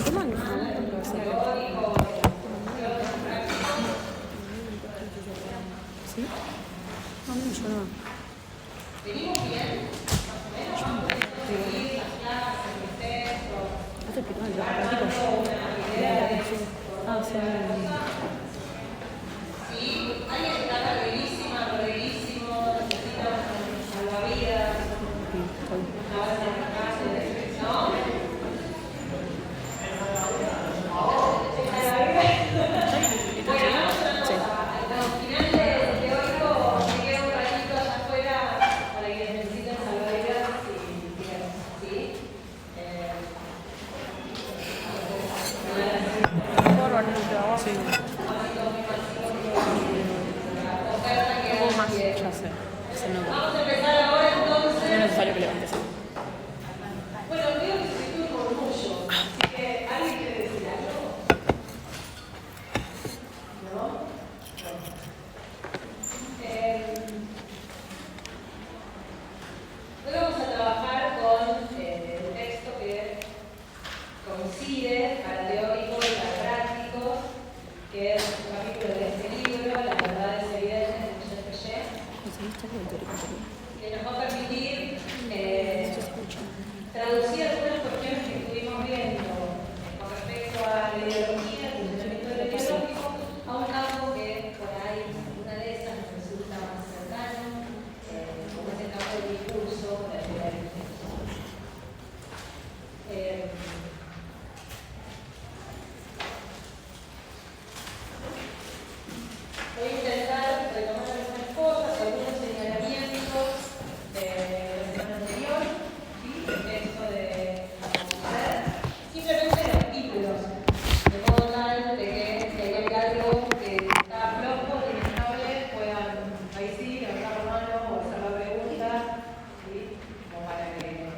domani ¿sí? No, mucho no. ¿Venimos bien? Hace que no, ah, sí. Sí, alguien está cargadísimo, necesita salvavidas, una base de la calle, ¿no? Vamos a empezar ahora entonces. No es necesario que levantes. Bueno, veo que estoy con orgullo, así que ¿alguien quiere decir algo? ¿No? Hoy vamos a trabajar con un texto que coincide para teórico y para práctico, que es un capítulo de este libro, Las verdades evidentes de Michel Foucault, que nos va a permitir traducir algunas cuestiones que estuvimos viendo con respecto a la ideología, el funcionamiento del ideológico, a un campo que por ahí, una de esas, nos resulta más cercano, como es el campo del discurso, de la teoría del discurso. Voy a intentar retomar algunas cosas, algunos señalamientos de la semana anterior, ¿sí? El texto de Althusser, simplemente los títulos, de modo tal de que si hay algo que está flojo, inestable, puedan ahí sí levantar la mano o hacer la pregunta, ¿sí? Como para que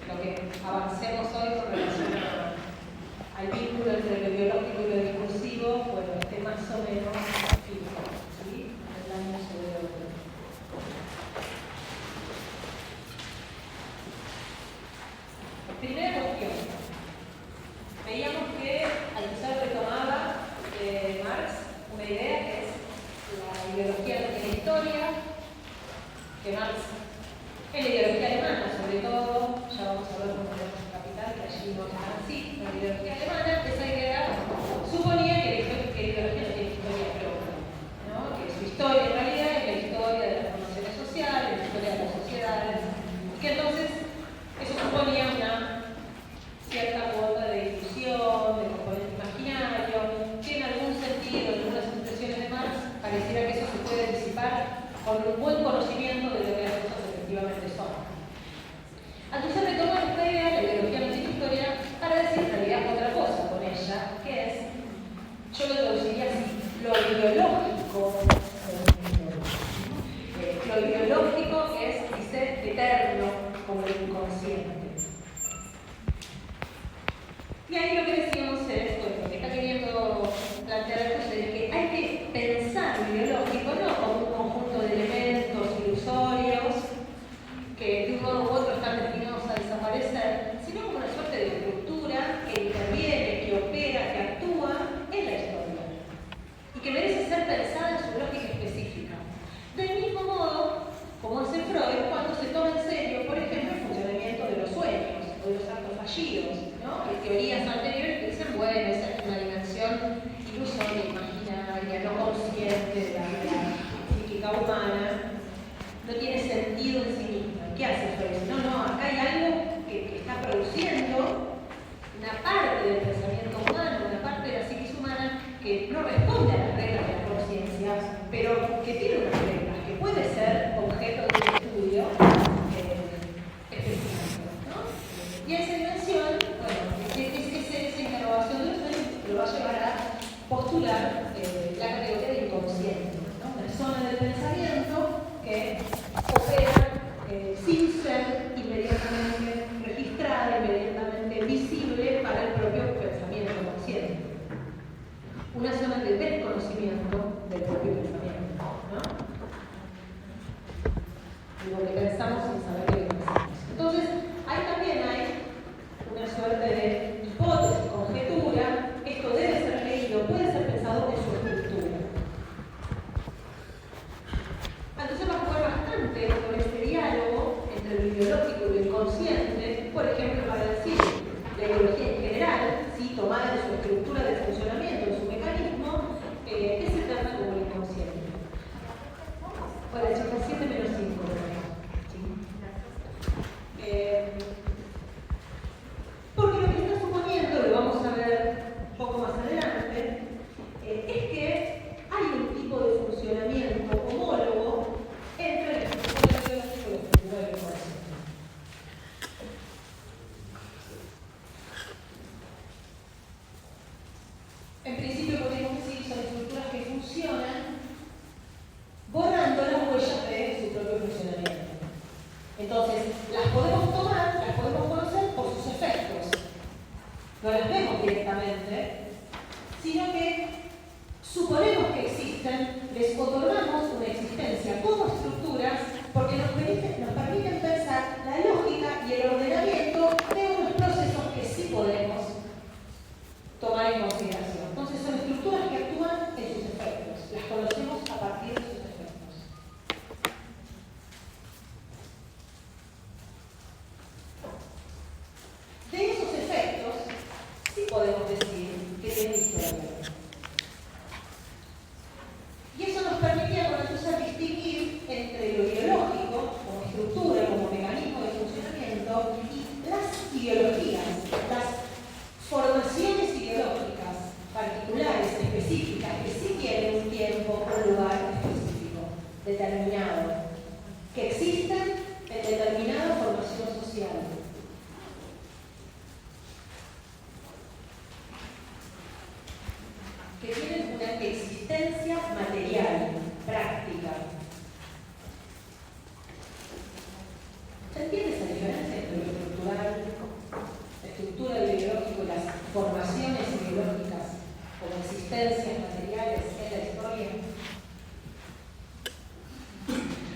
lo que avancemos hoy con relación al vínculo entre lo biológico y lo discursivo, bueno, esté más o menos fijo, ¿sí? Hablando sobre otro. Primera cuestión. Veíamos que Althusser retomaba de Marx una idea que es la ideología de la historia, que Marx es la ideología alemana, sobre todo, ya vamos a ver cómo tenemos el Capital, que allí no está así, la ideología alemana, esa idea suponía que la ideología no tiene historia propia, ¿no? Que su historia en realidad es la historia de las formaciones sociales, la historia de las sociedades, y que entonces eso suponía una cierta cuota de ilusión, de componente imaginario, que en algún sentido, en algunas expresiones de Marx, pareciera que eso se puede disipar con un buen conocimiento de lo que las cosas efectivamente son. Althusser retoma esta idea, la ideología no tiene historia, para decir en realidad otra cosa con ella, que es, yo lo traduciría así, lo ideológico es, dice, eterno como el inconsciente. Y ahí lo que decíamos es, bueno, lo que está queriendo plantear Althusser es que hay que pensar lo ideológico no como un conjunto de elementos ilusorios que de un modo u otro están destinados a desaparecer, sino como una suerte de estructura que interviene, que opera, que actúa en la historia y que merece ser pensada en su lógica específica. Del mismo modo, como hace Freud, cuando se toma en serio, por ejemplo, el funcionamiento de los sueños o de los actos fallidos, ¿no? Hay teorías anteriores que dicen, bueno, esa es una dimensión ilusoria, imaginaria, no consciente de la vida psíquica humana, no tiene sentido en sí misma. ¿Qué hace Freud? No, acá hay algo que está produciendo una parte del pensamiento humano, una parte de la psiquis humana que no responde a las reglas de la conciencia, pero que tiene unas reglas, que puede ser objeto de un estudio específico, ¿no? Y esa dimensión, bueno, esa interrogación de los sueños lo va a llevar a postular la categoría de inconsciente, ¿no? Una zona del pensamiento que opera sin ser inmediatamente registrada, inmediatamente visible para el propio pensamiento consciente. Una zona de desconocimiento del propio pensamiento, ¿no? Lo que pensamos sin saber qué pensamos. Entonces, ahí también hay una suerte de hipótesis, como la ideología en general, ¿sí? Tomada en su estructura de funcionamiento, en su mecanismo, que se trata como el inconsciente. Bueno, chicos, 7 menos 5. ¿Sí? Porque lo que está suponiendo, lo vamos a ver un poco más adelante, es que hay un tipo de funcionamiento homólogo entre el estructura biológico y la estructura del inconsciente. En principio podemos decir que son estructuras que funcionan borrando las huellas de su propio funcionamiento. Entonces, las podemos tomar, las podemos conocer por sus efectos. No las vemos directamente, sino que suponemos que existen, les otorgamos una existencia como estructuras porque nos permiten pensar la lógica y el ordenamiento de unos procesos que sí podemos tomar en consideración. Entonces son estructuras que actúan en sus efectos, las conocemos a partir de sus efectos. De esos efectos sí podemos decir que tienen historia. Y eso nos permitía entonces distinguir entre lo ideológico, como estructura, como mecanismo de funcionamiento, y las ideologías, las formaciones ideológicas particulares, específicas, que sí tienen un tiempo, un lugar específico, determinado, que existen en determinada formación social. Que tienen una existencia material, práctica. ¿Se entiende esa diferencia entre lo estructural, la estructura de lo ideológico y las formaciones ideológicas como existencias materiales en la historia?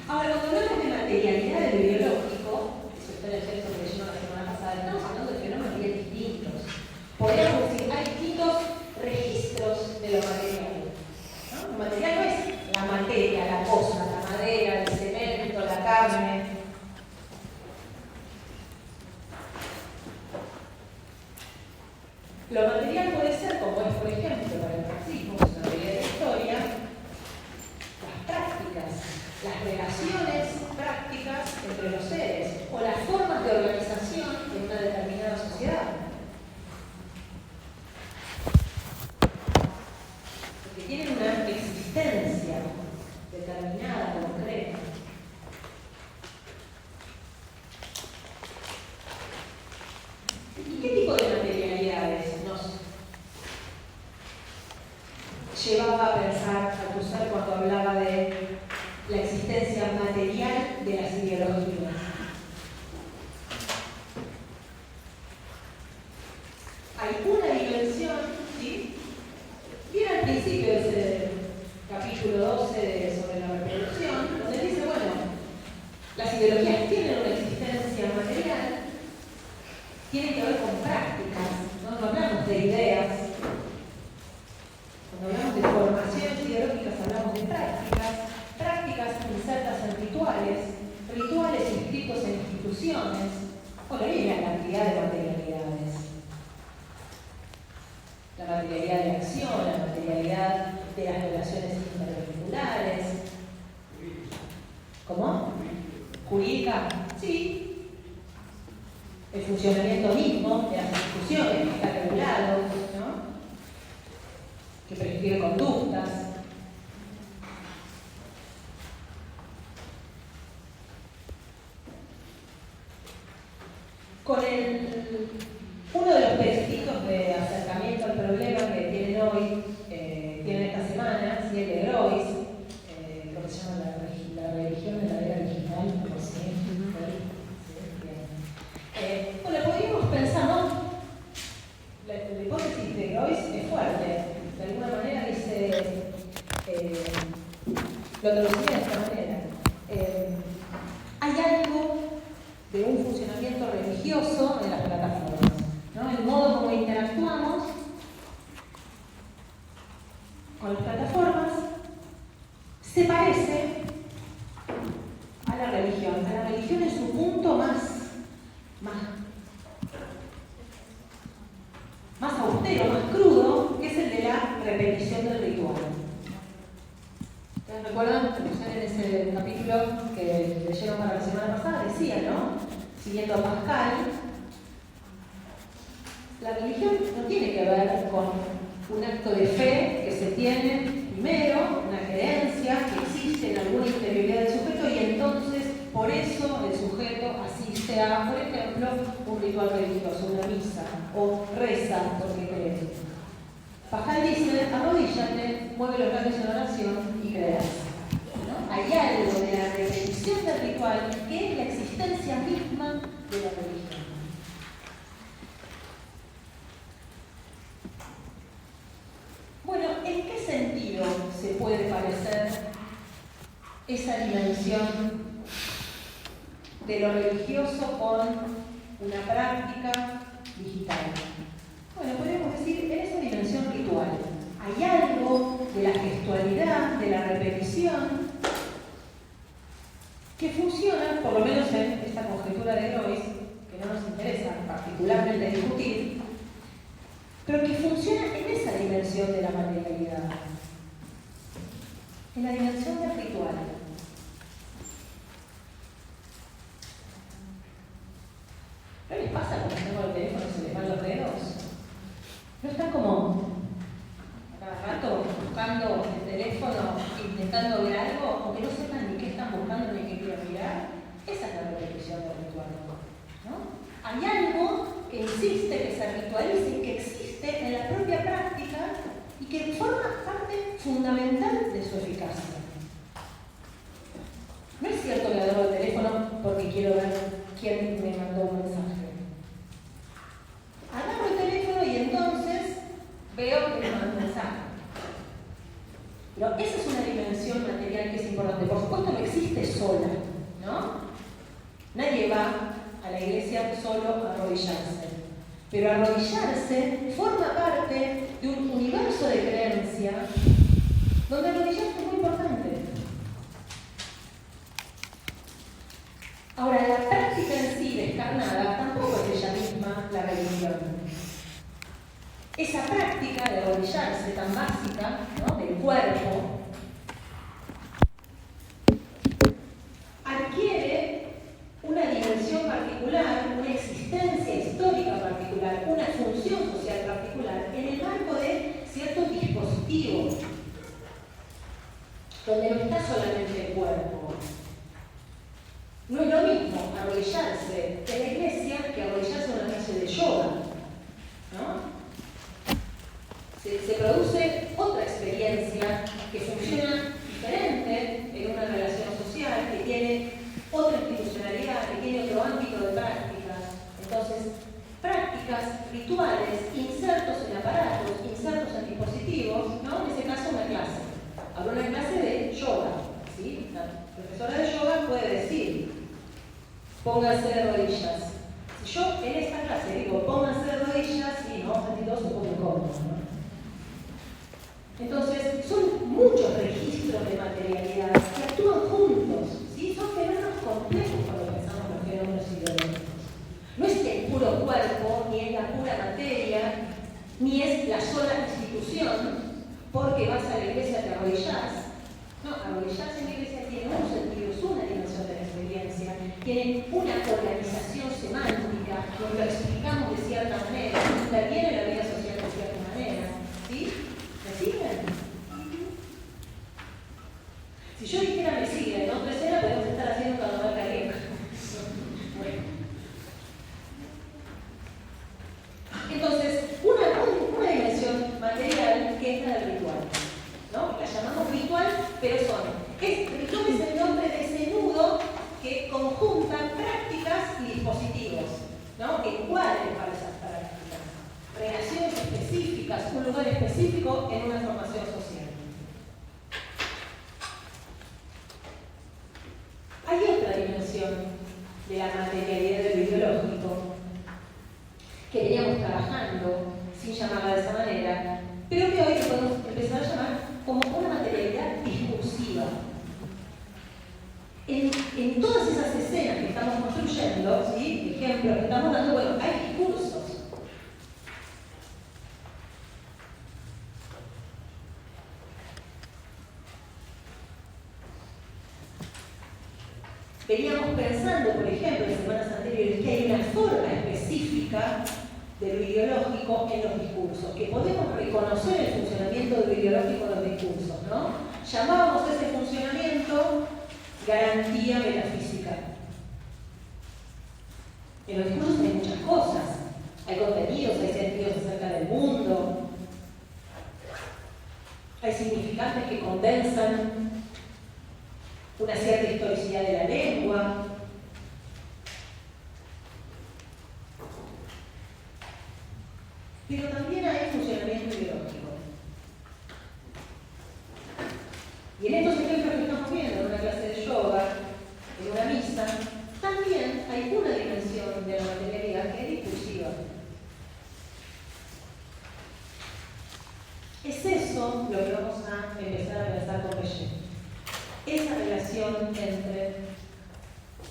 Ahora, cuando hablamos de materialidad de lo ideológico, eso está en el texto que leyó la semana pasada, estamos hablando de fenómenos bien distintos. Podríamos decir, hay distintos registros de lo material. ¿No? Lo material no es la materia, la cosa, la madera, el cemento, la carne. Lo material puede ser, como es por ejemplo para el marxismo, que es una teoría de la historia, las prácticas, las relaciones prácticas entre los seres o las formas de organización en una determinada sociedad. Porque tienen una existencia determinada, concreta. ¿Y qué tipo de materialidades nos llevaba a pensar Althusser cuando hablaba de la existencia material de las ideologías? Hay una dimensión, ¿sí? Viene al principio de ese capítulo 12 sobre la reproducción, donde dice, bueno, las ideologías tienen una existencia material, tienen que ver con prácticas, no hablamos de ideas. Cuando hablamos de formaciones ideológicas hablamos de prácticas, prácticas insertas en rituales, rituales inscritos en instituciones. Bueno, y la cantidad de materialidades. La materialidad de la acción, la materialidad de las relaciones intervehiculares. ¿Cómo? ¿Jurídica? Sí. El funcionamiento mismo de las instituciones que está regulado, ¿no? Que prescribe conductas. Con uno de los textitos de acercamiento al problema que tienen hoy, tienen esta semana, ¿sí? El de Groys, lo que se llama la religión de la era digital, no sé, bueno, podríamos pensar, ¿no? La hipótesis de Groys es fuerte. De alguna manera dice, lo traduciría de esta manera. Hay algo de un funcionamiento religioso en las plataformas, ¿no? El modo como interactuamos con las plataformas se parece a la religión en su punto más austero, más crudo, que es el de la repetición del ritual. ¿Ustedes recuerdan? En ese capítulo que leyeron para la semana pasada, decía, ¿no? Siguiendo a Pascal, la religión no tiene que ver con un acto de fe que se tiene primero, una creencia que existe en alguna interioridad del sujeto y entonces por eso el sujeto asiste a, por ejemplo, un ritual religioso, una misa, o reza porque cree. Pascal dice, arrodíllate, mueve los labios en oración y creerás. ¿No? Hay algo de la repetición del ritual que es la existencia misma de la religión. Bueno, ¿en qué sentido se puede parecer esa dimensión de lo religioso con una práctica digital? Bueno, podemos decir, en esa dimensión ritual hay algo de la gestualidad, de la repetición, que funciona, por lo menos en esta conjetura de Lois, que no nos interesa particularmente discutir, pero que funciona en esa dimensión de la materialidad, en la dimensión del ritual. ¿No les pasa cuando están con el teléfono y se les van los dedos? ¿No están como a cada rato buscando el teléfono, intentando ver algo, aunque no sepan ni qué están buscando ni qué quieren mirar? Esa es la repetición del ritual, ¿no? Hay algo que insiste, que se ritualiza y que existe en la propia práctica y que forma parte fundamental de su eficacia. No es cierto que agarro el teléfono porque quiero ver quién me mandó un mensaje. Agarro el teléfono y entonces veo que me mandó un mensaje. Pero esa es una dimensión material que es importante. Por supuesto no existe sola, ¿no? Nadie va a la iglesia solo a arrodillarse. Pero arrodillarse forma parte de un universo de creencia donde arrodillarse es muy importante. Ahora, la práctica en sí descarnada tampoco es ella misma la religión. Esa práctica de arrodillarse tan básica, ¿no?, del cuerpo, adquiere una dimensión particular, una existencia histórica particular, una función social particular en el marco de ciertos dispositivos, donde no está solamente el cuerpo. No es lo mismo arrodillarse en la iglesia que arrodillarse en una clase de yoga, ¿no? Se produce otra experiencia que funciona diferente en una relación social, que tiene otra institucionalidad, que tiene otro ámbito de prácticas. Entonces, prácticas rituales, insertos en aparatos, insertos en dispositivos, ¿no? En ese caso una clase. Hablo de una clase de yoga, ¿sí? La profesora de yoga puede decir, pónganse de rodillas. Si yo en esta clase digo, pónganse de rodillas, y no, todos se ponen cómodos, ¿no? Entonces, son muchos registros de materialidad que actúan juntos, ¿sí? Son fenómenos complejos cuando pensamos en los fenómenos ideológicos. No es que el puro cuerpo, ni es la pura materia, ni es la sola institución, porque vas a la iglesia te arrodillás. No, arrodillarse en la iglesia tiene un sentido, es una dimensión de la experiencia, tiene una organización semántica, nos lo explicamos de cierta manera, interviene en la vida social de cierta manera, ¿sí? ¿Me siguen? Si yo dijera me siguen, en otra escena podemos estar haciendo cuando va caliente. Bueno. Entonces, una dimensión material que es la del ritual, ¿no? La llamamos ritual, pero ritual es el nombre de ese nudo que conjunta prácticas y dispositivos, ¿no? Encuadres para esas prácticas, relaciones específicas, un lugar específico en una formación social. Hay otra dimensión de la materialidad de lo ideológico que veníamos trabajando sin llamarla de esa manera, pero que hoy podemos empezar a llamar como una materialidad discursiva. En todas esas escenas que estamos construyendo, ¿sí? Ejemplos que estamos dando, bueno, hay discursos. Veníamos pensando, por ejemplo, en semanas anteriores, que hay una forma específica de lo ideológico en los discursos, que podemos reconocer el funcionamiento de lo ideológico en los discursos, ¿no? Llamábamos ese funcionamiento garantía metafísica. En los discursos hay muchas cosas, hay contenidos, hay sentidos acerca del mundo, hay significantes que condensan una cierta historicidad de la lengua. Pero también hay funcionamiento ideológico. Y en estos ejemplos que estamos viendo, en una clase de yoga, en una misa, también hay una dimensión de la materialidad que es discursiva. Es eso lo que vamos a empezar a pensar con Piaget. Esa relación entre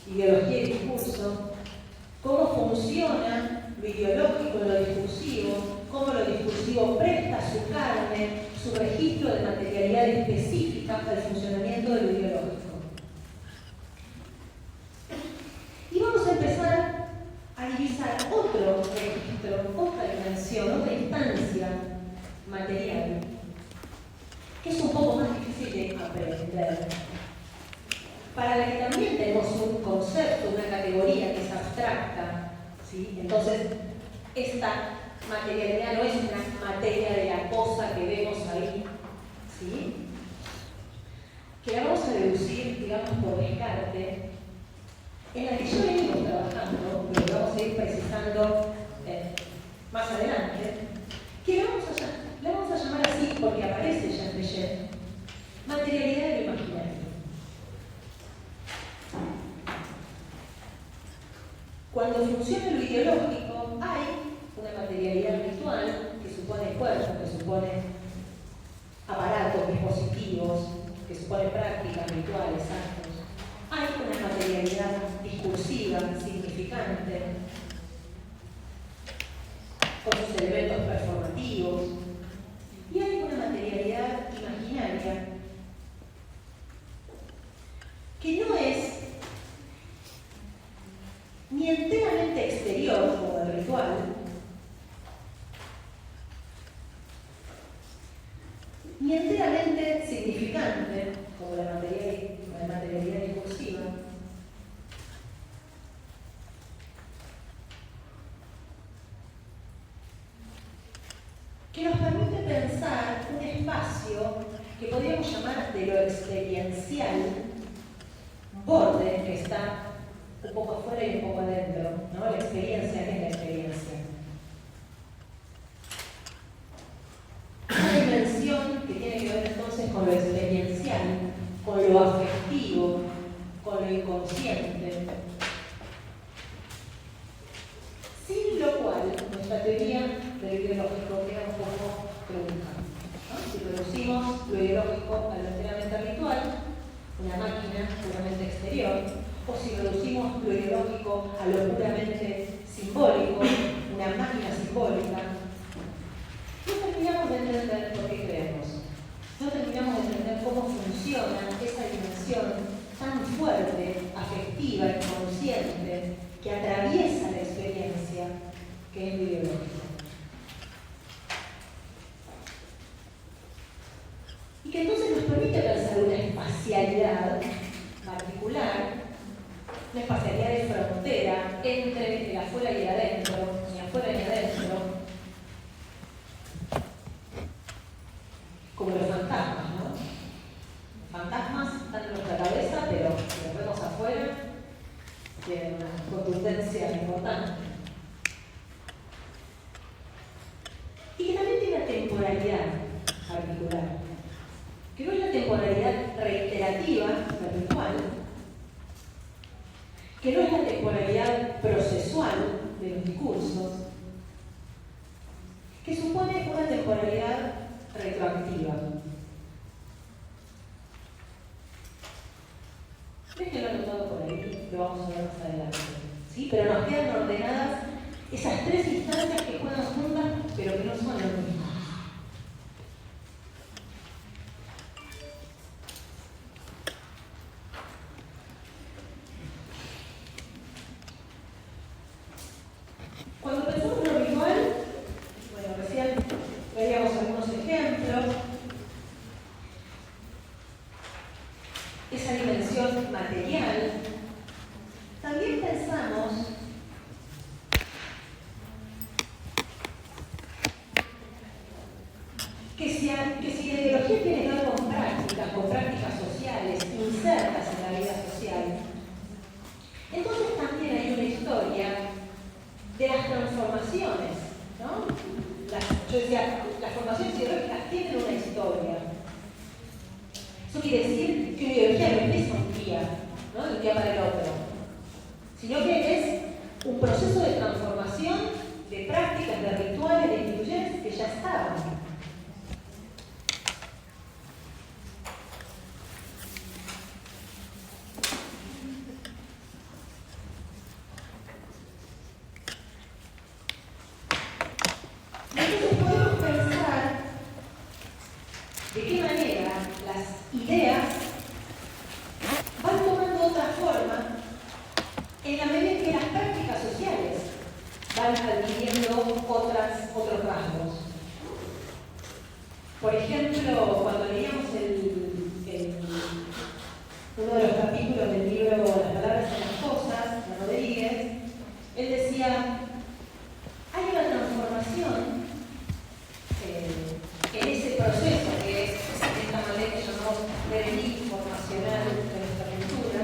ideología y discurso, cómo funciona lo ideológico en lo discursivo, cómo lo discursivo presta su carne, su registro de materialidad específica al funcionamiento de lo ideológico. Y vamos a empezar a divisar otro registro, otra dimensión, otra instancia material, que es un poco más difícil de aprender, para la que también tenemos un concepto, una categoría que es abstracta, ¿sí? Entonces, esta materialidad no es una materia de la cosa que vemos ahí, ¿sí? Que la vamos a deducir, digamos, por descarte, en la que ya venimos trabajando, pero lo vamos a ir precisando más adelante, que la vamos a llamar así porque aparece ya en Piaget, materialidad del imaginario. Cuando funciona lo ideológico, hay una materialidad virtual que supone cuerpo, que supone aparatos, dispositivos, que supone prácticas rituales, actos. Hay una materialidad discursiva, significante, con sus elementos performativos, y hay una materialidad imaginaria que no es ni enteramente exterior como el ritual, ni enteramente significante como la materialidad discursiva, que nos permite pensar un espacio que podríamos llamar de lo experiencial, un borde que está un poco afuera y un poco adentro, ¿no? La experiencia, ¿qué es la experiencia? Una dimensión que tiene que ver entonces con lo experiencial, con lo afectivo, con lo inconsciente, sin lo cual nuestra teoría de lo ideológico queda un poco trunca, ¿no? Si reducimos lo ideológico a lo enteramente ritual, una máquina puramente exterior, o si reducimos lo ideológico a lo puramente simbólico, una máquina simbólica, no terminamos de entender por qué creemos. No terminamos de entender cómo funciona esa dimensión tan fuerte, afectiva, inconsciente, que atraviesa la experiencia, que es lo ideológico. Y que entonces nos permite pensar una espacialidad particular, una espacialidad de frontera entre el afuera y el adentro, ni afuera ni adentro, como los fantasmas, ¿no? Los fantasmas están en nuestra cabeza, pero si los vemos afuera, tienen una contundencia importante. Y que también tiene una temporalidad particular, que no es la temporalidad reiterativa del ritual, que no es la temporalidad procesual de los discursos, que supone una temporalidad retroactiva. Déjenlo anotado por ahí, lo vamos a ver más adelante, ¿sí? Pero nos quedan ordenadas esas tres instancias que juegan juntas, pero que no son lo mismo. si la ideología tiene que ver con prácticas sociales, insertas en la vida social, entonces también hay una historia de las transformaciones, ¿no? Yo decía, las formaciones ideológicas tienen una historia. Eso quiere decir que una ideología no empieza un día, ¿no? De un día para el otro, sino que es un proceso de transformación de prácticas, de rituales, de instituciones que ya estaban. Entonces podemos pensar de qué manera las ideas van tomando otra forma en la medida en que las prácticas sociales van adquiriendo otros rasgos. Por ejemplo, cuando leíamos uno de los capítulos del libro Las palabras en las cosas, de Rodríguez, él decía, hay una transformación en ese proceso que es de esta manera que llamamos devenir informacional de nuestra cultura,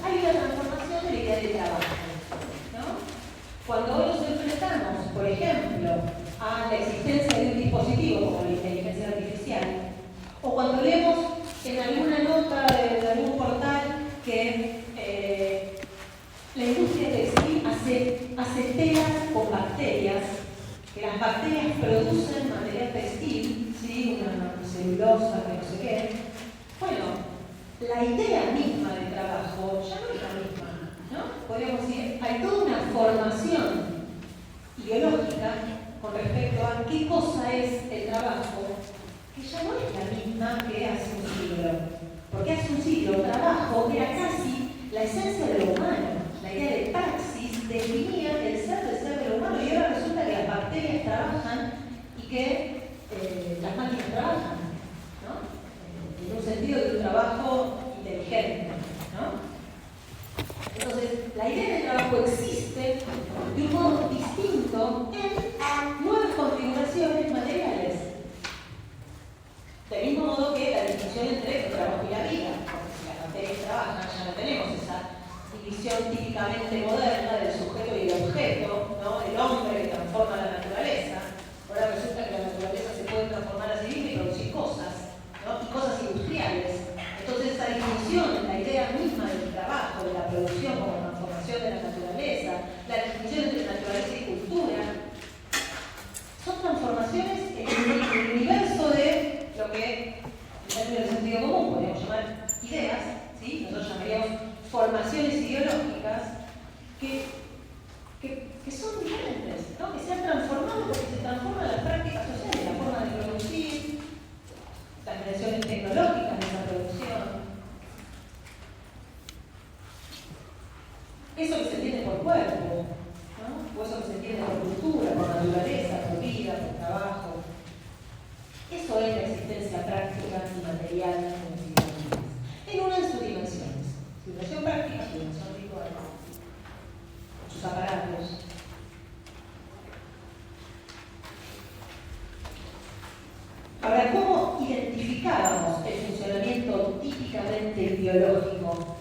hay una transformación de la idea de trabajo, ¿no? Cuando hoy nos enfrentamos, por ejemplo, a la existencia de un dispositivo como la inteligencia artificial, o cuando leemos en alguna nota de algún portal que la industria textil hace telas con bacterias, que las bacterias producen material textil, ¿sí? Una celulosa, que no sé qué. Bueno, la idea misma del trabajo ya no es la misma, ¿no? Podríamos decir, hay toda una formación ideológica con respecto a qué cosa es el trabajo, que ya no es la misma que hace un siglo. Porque hace un siglo el trabajo era casi la esencia de lo humano. La idea de praxis definía el ser de lo humano, y ahora resulta que las bacterias trabajan y que las máquinas trabajan, ¿no? En un sentido de un trabajo inteligente, ¿no? Entonces, la idea de trabajo existe de un modo distinto en nuevas configuraciones materiales. Del mismo modo que la distinción entre el trabajo y la vida, porque si las bacterias trabajan, ya no tenemos esa división típicamente moderna del sujeto y el objeto, ¿no? El hombre que transforma la naturaleza. Ahora resulta que la naturaleza se puede transformar a sí misma y producir cosas, ¿no? Y cosas industriales. Entonces esa distinción, la idea misma del trabajo, de la producción como transformación de la naturaleza, la distinción entre naturaleza y cultura, son transformaciones en el universo de lo que, en términos de sentido común, podríamos llamar ideas, ¿sí? Nosotros llamaríamos formaciones ideológicas que son diferentes, ¿no? Que se han transformado porque se transforman las prácticas sociales, la forma de producir, las dimensiones tecnológicas de esa producción. Eso que se entiende por cuerpo, ¿no? O eso que se entiende por cultura, por naturaleza, por vida, por trabajo. Eso es la existencia práctica y material en una de sus dimensiones. Su dimensión práctica, su dimensión ritual, sus aparatos. Ahora, ¿cómo identificábamos el funcionamiento típicamente biológico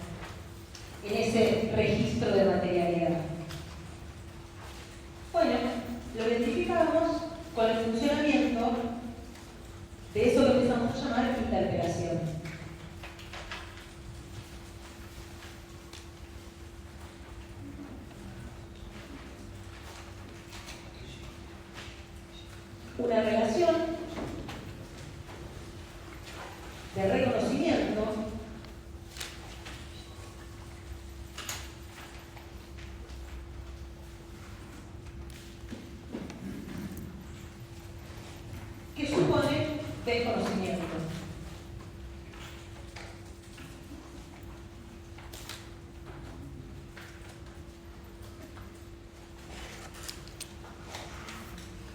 en ese registro de materialidad? Bueno, lo identificábamos con el funcionamiento de eso que empezamos a llamar interpelación. Una relación de reconocimiento que supone desconocimiento.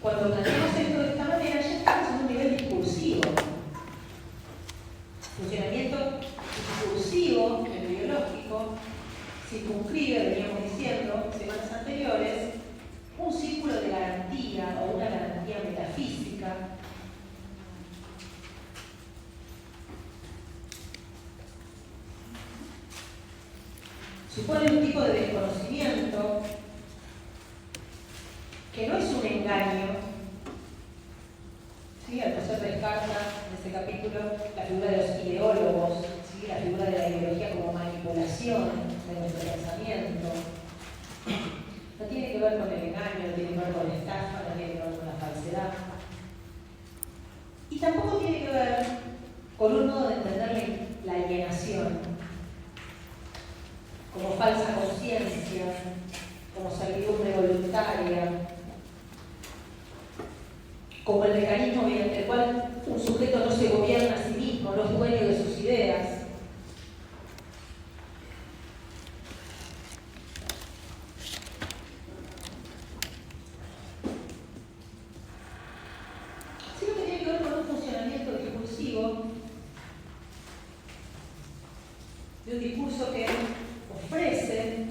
Cuando planteamos esto de esta manera, ya estamos en un nivel discursivo. Funcionamiento discursivo en lo biológico circunscribe, veníamos diciendo semanas anteriores, un círculo de garantía o una garantía metafísica supone un tipo de desconocimiento que no es un engaño. ¿Sí? El profesor descarta en ese capítulo la figura de los ideólogos, ¿sí? La figura de la ideología como manipulación de nuestro pensamiento. No tiene que ver con el engaño, no tiene que ver con la estafa, no tiene que ver con la falsedad. Y tampoco tiene que ver con un modo de entender la alienación, como falsa conciencia, como servidumbre voluntaria, como el mecanismo mediante el cual un sujeto no se gobierna a sí mismo, no es dueño de sus ideas. Sino que tiene que ver con un funcionamiento discursivo, de un discurso que ofrece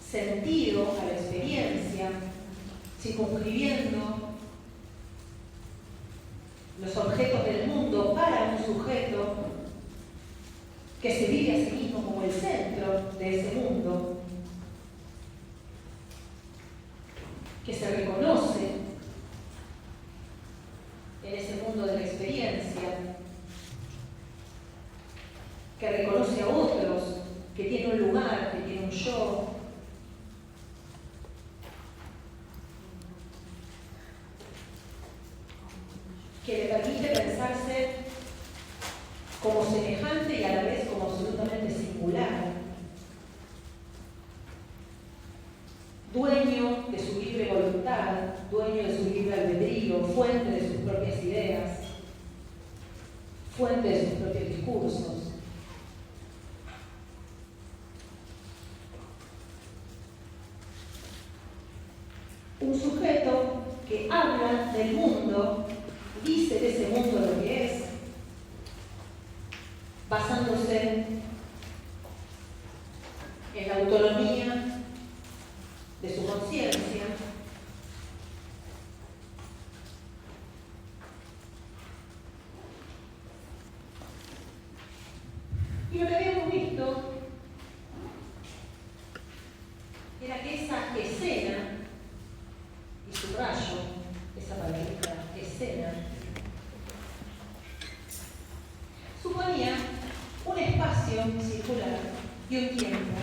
sentido a la experiencia, circunscribiendo los objetos del mundo para un sujeto que se vive a sí mismo como el centro de ese mundo, que se reconoce en ese mundo de la experiencia, que reconoce a otros, que tiene un lugar, que tiene un yo. Que le permite pensarse como semejante y a la vez como absolutamente singular, dueño de su libre voluntad, dueño de su libre albedrío, fuente de sus propias ideas, fuente de sus propios discursos. Un sujeto que habla del mundo, dice de ese mundo lo que es, basándose en la autonomía de su conciencia, y lo que habíamos visto era que esa escena, y subrayo esa palabra, escena, suponía un espacio circular y un tiempo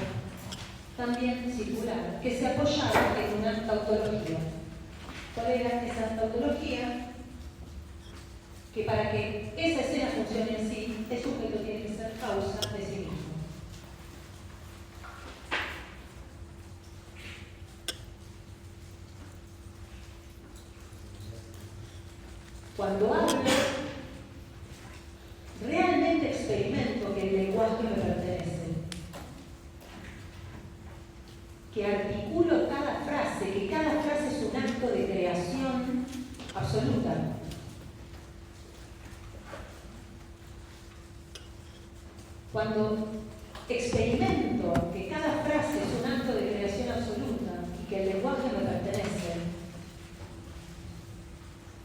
también circular que se apoyaba en una tautología. ¿Cuál era esa tautología? Que para que esa escena funcione en sí, el sujeto tiene que ser causa de sí mismo. Cuando hablo, realmente experimento que el lenguaje me pertenece, que articulo cada frase, que cada frase es un acto de creación absoluta. Cuando experimento que cada frase es un acto de creación absoluta y que el lenguaje me pertenece,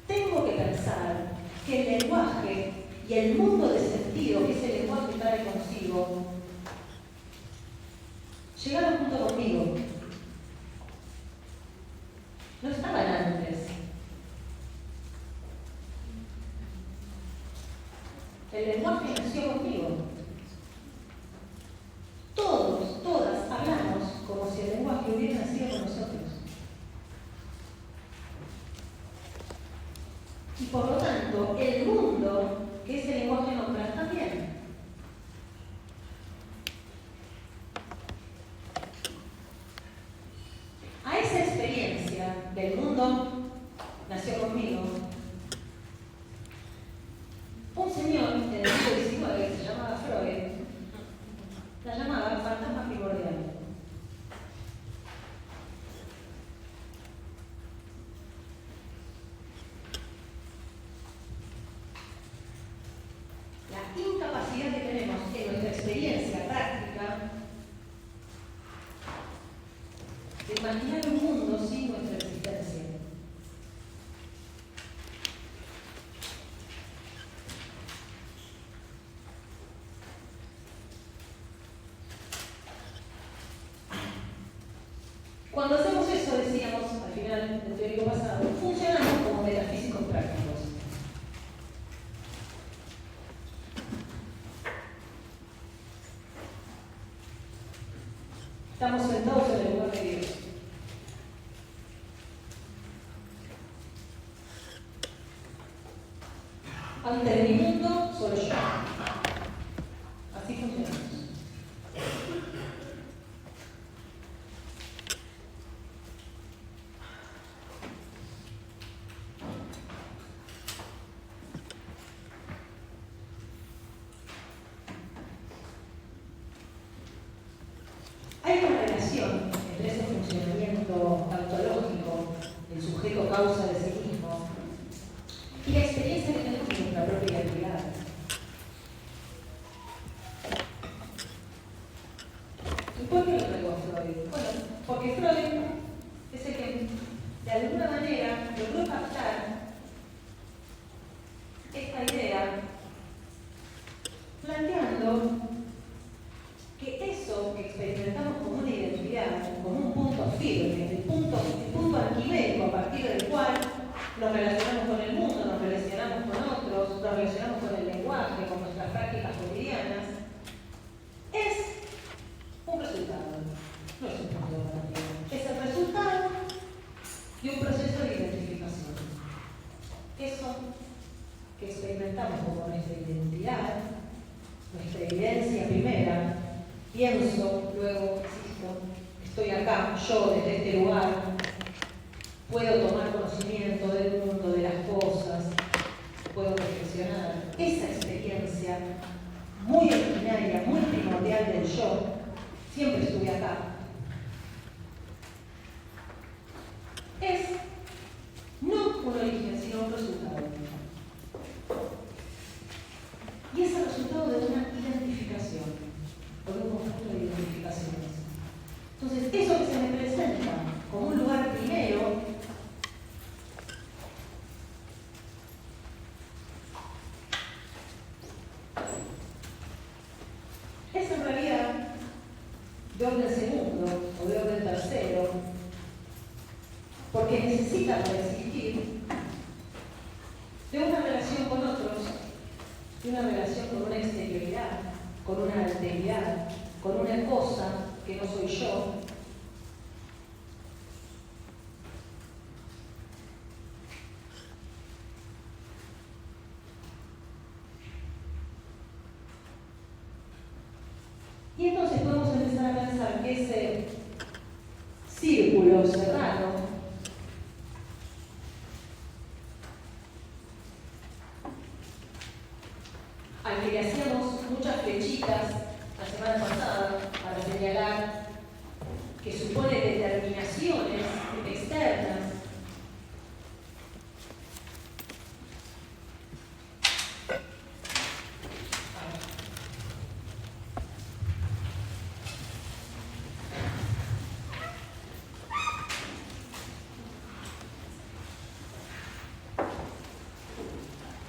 tengo que pensar que el lenguaje y el mundo de sentido que ese lenguaje trae consigo llegaron junto conmigo. No estaban antes. El lenguaje nació conmigo. Todos, todas hablamos como si el lenguaje hubiera nacido con nosotros. Y por lo tanto, el mundo que ese lenguaje nombra también. A esa experiencia del mundo nació conmigo un señor en el siglo XIX que se llamaba Freud, la llamaba fantasma primordial. La incapacidad que tenemos en nuestra experiencia práctica de imaginar un mundo sin nuestra existencia. el teórico pasado, funcionamos como metafísicos prácticos. Estamos sentados en el lugar de Dios. Antes de mi mundo, solo yo. Así funcionamos. Hay una relación entre ese funcionamiento tautológico, el sujeto causa de sí mismo, y la experiencia que tenemos en nuestra propia identidad. ¿Y por qué lo traigo a Freud? Bueno, porque Freud es el que de alguna manera logró captar esta idea planteando que eso que experimentamos como una identidad, como un punto firme, el punto arquimérico a partir del cual nos relacionamos con el mundo, nos relacionamos con otros, nos relacionamos con el lenguaje, con nuestras prácticas cotidianas, es un resultado, no es un punto de partida, es el resultado de un proceso de identificación. Eso que experimentamos como nuestra identidad, nuestra evidencia primera, pienso, luego existo, estoy acá, yo desde este lugar, puedo tomar conocimiento del mundo, de las cosas, puedo reflexionar. Esa experiencia muy originaria, muy primordial del yo, siempre estuve acá. Es no un origen, sino un resultado. Y es el resultado de una identificación, o de un conjunto de identificaciones. Entonces, eso que se me presenta como un lugar primero, es en realidad de orden segundo o de orden tercero, porque necesita para existir de una relación con otros, de una relación con una exterioridad, con una alteridad, con una cosa que no soy yo. Y entonces podemos empezar a pensar que ese círculo cerrado al que le hacíamos muchas flechitas la semana pasada para señalar que supone determinaciones externas,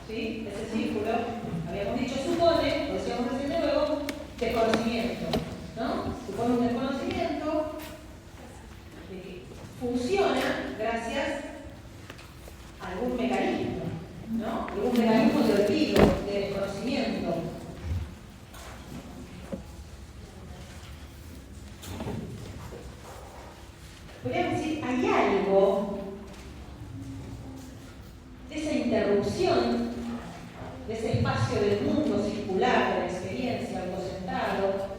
¿sí? Ese círculo, habíamos dicho, supone, lo decíamos recién de nuevo, desconocimiento, ¿no? Supone un desconocimiento que funciona gracias a algún mecanismo, ¿no? Algún mecanismo de olvido, de desconocimiento. Podríamos decir, hay algo de esa interrupción, de ese espacio del mundo circular, de la experiencia, autocentrado,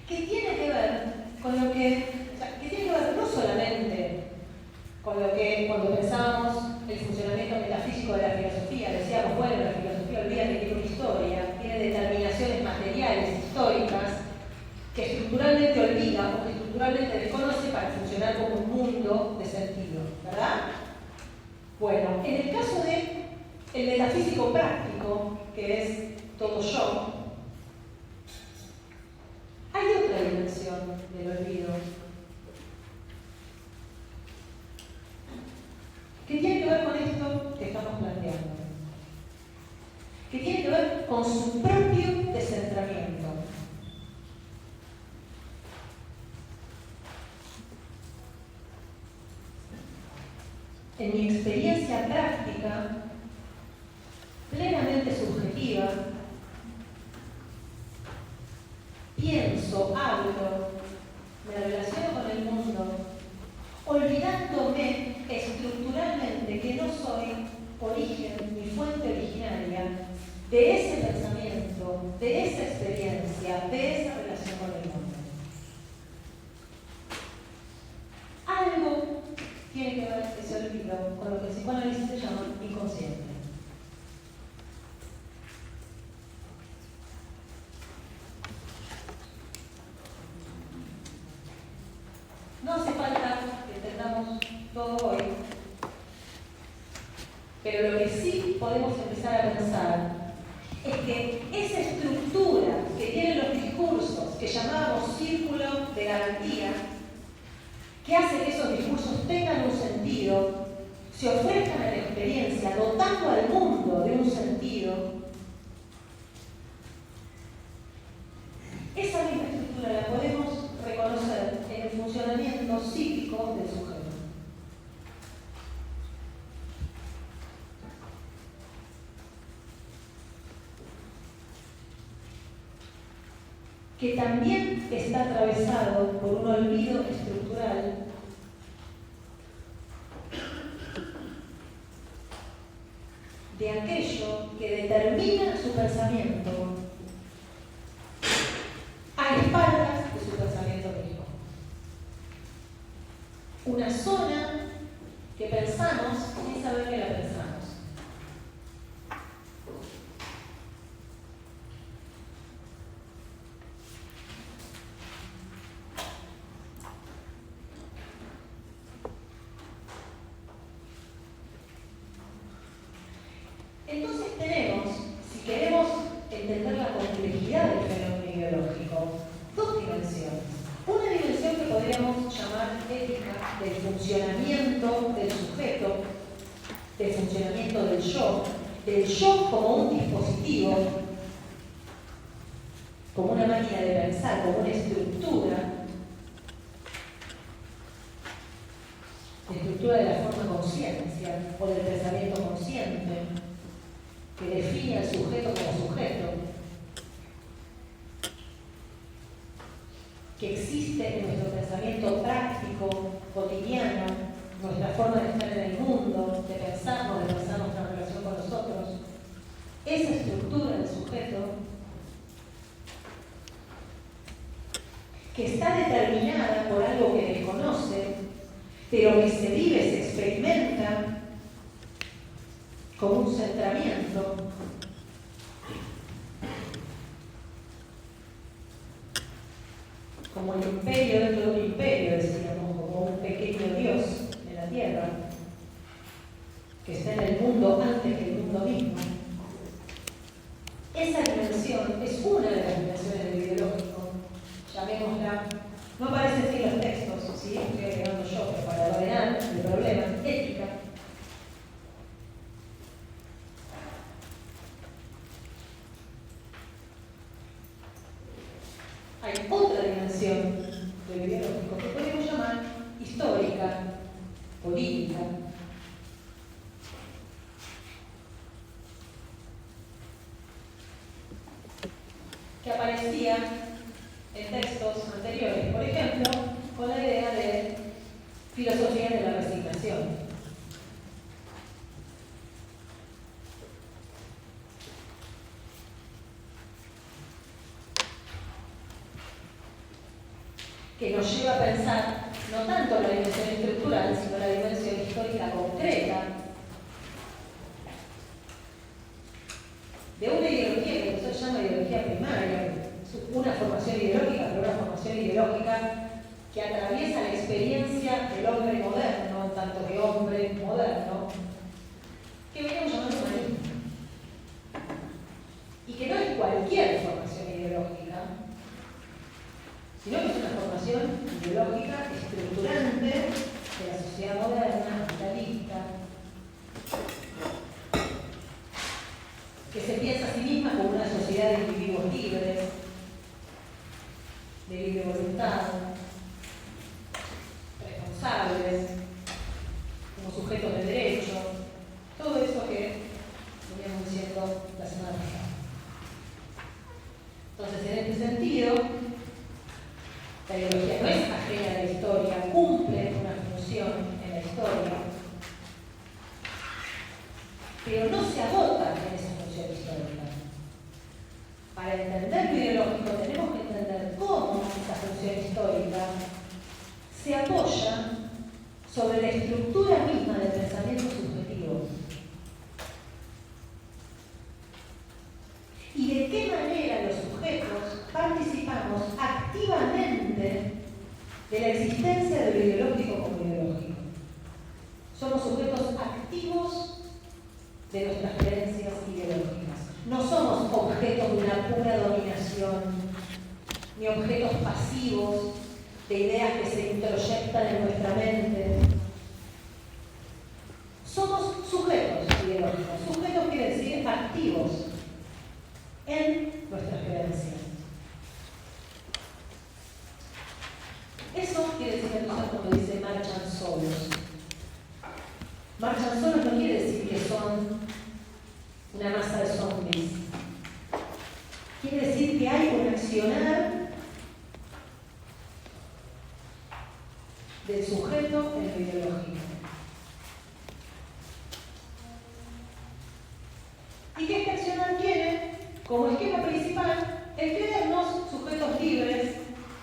que tiene que ver con lo que tiene que ver no solamente con lo que cuando pensábamos el funcionamiento metafísico de la filosofía, decíamos, bueno, la filosofía olvida que tiene una historia, tiene determinaciones materiales, históricas, que estructuralmente olvida o que estructuralmente desconoce para funcionar como un mundo de sentido, ¿verdad? Bueno, en el caso de el metafísico práctico, que es todo yo, hay otra dimensión del olvido que tiene que ver con esto que estamos planteando, que tiene que ver con su propio descentramiento. en mi experiencia práctica, plenamente subjetiva, pienso, hablo, me relaciono con el mundo, olvidándome estructuralmente que no soy origen ni fuente originaria de ese pensamiento, de esa experiencia, de esa relación con el mundo. Algo tiene que ver ese olvido con lo que el psicoanálisis se llama inconsciente. No hace falta que entendamos todo hoy, pero lo que sí podemos empezar a pensar es que esa estructura que tienen los discursos que llamábamos círculo de garantía, que hace que esos discursos tengan un sentido, se ofrezcan a la experiencia, dotando al mundo de un sentido, esa misma estructura la podemos reconocer en el funcionamiento psíquico del sujeto. Que también está atravesado por un olvido estructural de aquello que determina su pensamiento a espaldas de su pensamiento mismo. Una zona que pensamos sin saber que la pensamos. Entonces tenemos, si queremos entender la complejidad del fenómeno ideológico, dos dimensiones. Una dimensión que podríamos llamar ética del funcionamiento del sujeto, del funcionamiento del yo como un dispositivo, como una máquina de pensar, como una estructura de la forma consciencia o del pensamiento consciente, que define al sujeto como sujeto, que existe en nuestro pensamiento práctico, cotidiano, nuestra forma de estar en el mundo, de pensar nuestra relación con los otros. Esa estructura del sujeto que está determinada por algo que desconoce, pero que se vive, se experimenta como un centramiento, como el imperio dentro de un imperio, decíamos, como un pequeño Dios en la tierra, que está en el mundo antes que el mundo mismo. Esa dimensión es una de las dimensiones del ideológico, llamémosla, no aparece así en los textos, ¿sí? Estoy agregando yo, pero para ordenar el problema, ética. Hay otra dimensión del ideológico que podemos llamar histórica, política, que aparecía en textos anteriores, por ejemplo, con la idea de filosofía de la resignación. Que nos lleva a pensar no tanto la dimensión estructural, sino la dimensión histórica concreta de una ideología que nosotros llamamos ideología primaria, una formación ideológica, pero una formación ideológica que atraviesa la experiencia del hombre moderno, en tanto que hombre moderno, que venimos llamando humanismo. Y que no es cualquier formación ideológica, sino que es una formación ideológica estructurante de la sociedad moderna, capitalista, que se piensa a sí misma como una sociedad de individuos libres, de libre voluntad, responsables, como sujetos de historia, pero no se agota en esa función histórica. Para entender lo ideológico tenemos que entender cómo esa función histórica se apoya sobre la estructura misma del pensamiento subjetivo. Y de qué manera los sujetos participamos activamente de la existencia de lo ideológico como ideológico. Somos sujetos activos de nuestras creencias ideológicas. No somos objetos de una pura dominación, ni objetos pasivos de ideas que se introyectan en nuestra mente. Somos sujetos ideológicos. Sujetos quiere decir activos en nuestras creencias. Eso quiere decir entonces cuando dice marchan solos. Marchan solos no quiere decir que son una masa de zombies. Quiere decir que hay un accionar del sujeto en lo ideológico. Y que este accionar tiene como esquema principal el creernos sujetos libres,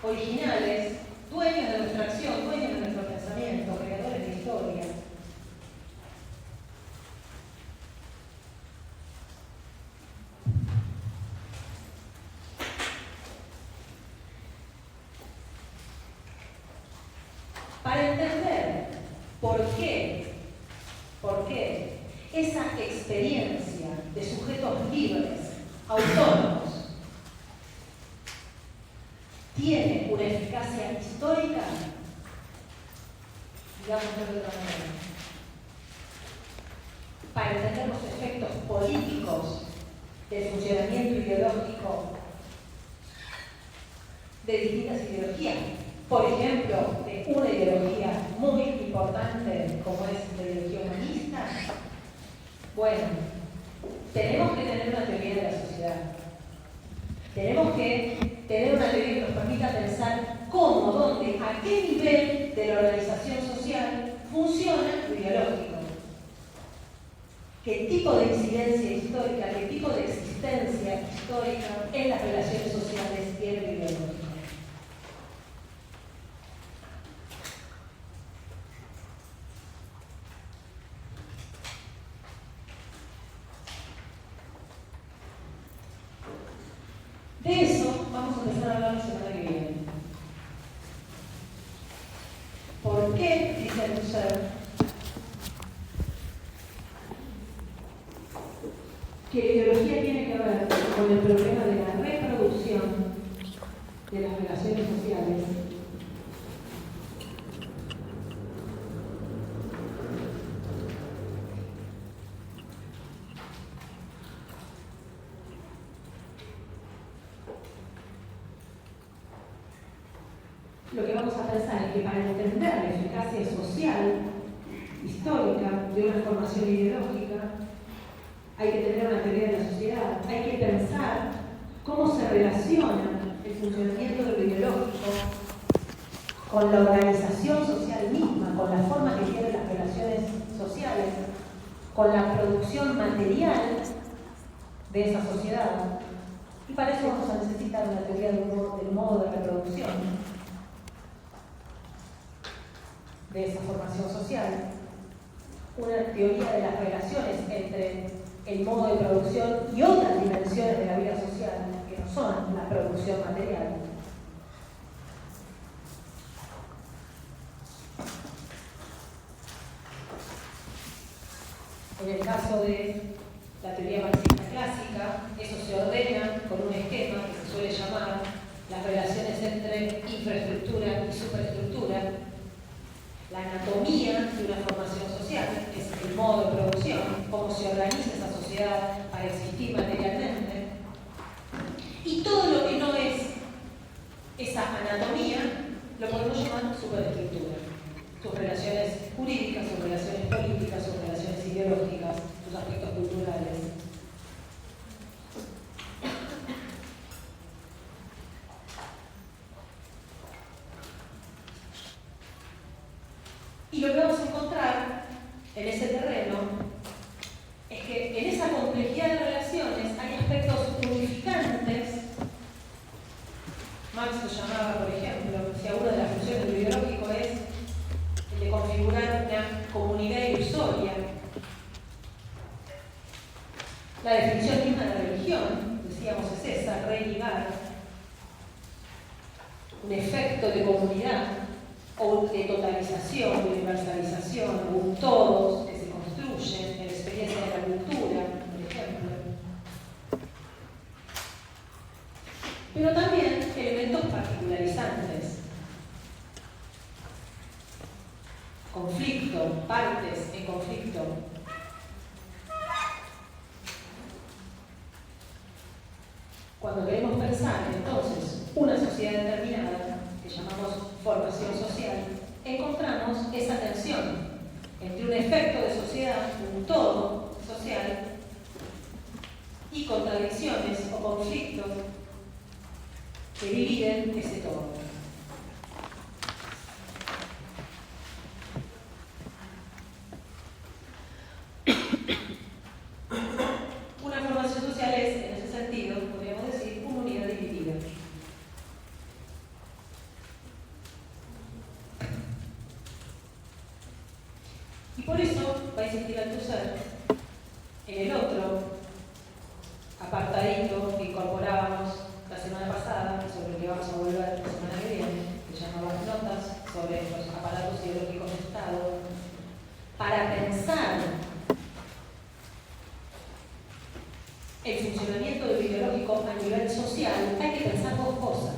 originales, dueños de nuestra acción, dueños de nuestro pensamiento, creadores de historia. Para entender por qué esa experiencia de sujetos libres, autónomos, tiene una eficacia histórica, digamos de otra manera, para entender los efectos políticos del funcionamiento ideológico de distintas ideologías. Por ejemplo, de una ideología muy importante como es la ideología humanista. Bueno, tenemos que tener una teoría de la sociedad. Tenemos que tener una teoría que nos permita pensar cómo, dónde, a qué nivel de la organización social funciona lo ideológico. ¿Qué tipo de incidencia histórica, qué tipo de existencia histórica en las relaciones sociales tiene lo ideológico? De eso vamos a empezar a hablar la semana que viene. ¿Por qué, dice Husserl, que la ideología tiene que ver con el problema de la reproducción de las relaciones sociales? Lo que vamos a pensar es que para entender la eficacia social, histórica, de una formación ideológica, hay que tener una teoría de la sociedad, hay que pensar cómo se relaciona el funcionamiento de lo ideológico con la organización social misma, con la forma que tienen las relaciones sociales, con la producción material de esa sociedad. Y para eso vamos a necesitar una teoría del modo de reproducción de esa formación social, una teoría de las relaciones entre el modo de producción y otras dimensiones de la vida social que no son la producción material. En el caso de la teoría marxista clásica, eso se ordena con un esquema que se suele llamar las relaciones entre infraestructura y superestructura. La anatomía de una formación social es el modo de producción, cómo se organiza esa sociedad para existir materialmente. Y todo lo que no es esa anatomía lo podemos llamar superestructura. Sus relaciones jurídicas, sus relaciones políticas, sus relaciones ideológicas, sus aspectos culturales. Y lo que vamos a encontrar La definición misma de la religión, decíamos, es esa, religar, un efecto de comunidad o de totalización, de universalización, un todos que se construye en la experiencia de la cultura, por ejemplo. Pero también elementos particularizantes, conflicto, partes en conflicto. Cuando queremos pensar, entonces, una sociedad determinada, que llamamos formación social, encontramos esa tensión entre un efecto de sociedad, un todo social, y contradicciones o conflictos que dividen ese todo. Una formación social es, en ese sentido, podríamos decir, una unidad dividida. Y por eso va a insistir Althusser en el otro apartadito que incorporábamos la semana pasada, sobre el que vamos a volver la semana que viene, que llamaba las notas sobre los aparatos ideológicos de Estado, para pensar el funcionamiento de lo ideológico a nivel social. Hay que pensar dos cosas.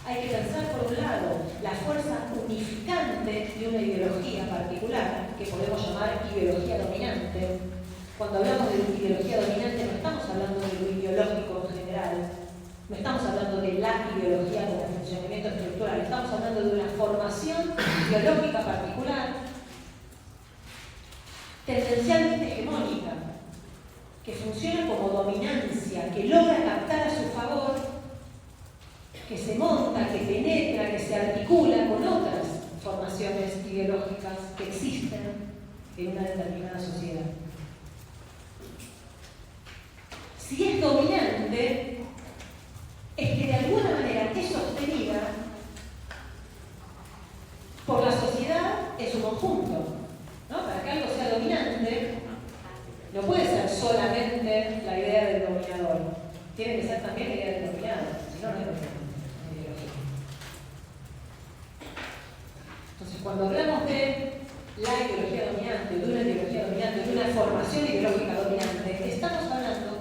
Hay que pensar, por un lado, la fuerza unificante de una ideología particular, que podemos llamar ideología dominante. Cuando hablamos de ideología dominante no estamos hablando de lo ideológico en general, no estamos hablando de la ideología como funcionamiento estructural, estamos hablando de una formación ideológica particular, tendencialmente hegemónica, que funciona como dominancia, que logra captar a su favor, que se monta, que penetra, que se articula con otras formaciones ideológicas que existen en una determinada sociedad. Si es dominante, es que de alguna manera es sostenida por la sociedad en su conjunto, ¿no? Para que algo sea dominante, no puede ser solamente la idea del dominador, tiene que ser también la idea del dominado, si no, no es dominante. Entonces, cuando hablamos de la ideología dominante, de una ideología dominante, de una formación ideológica dominante, estamos hablando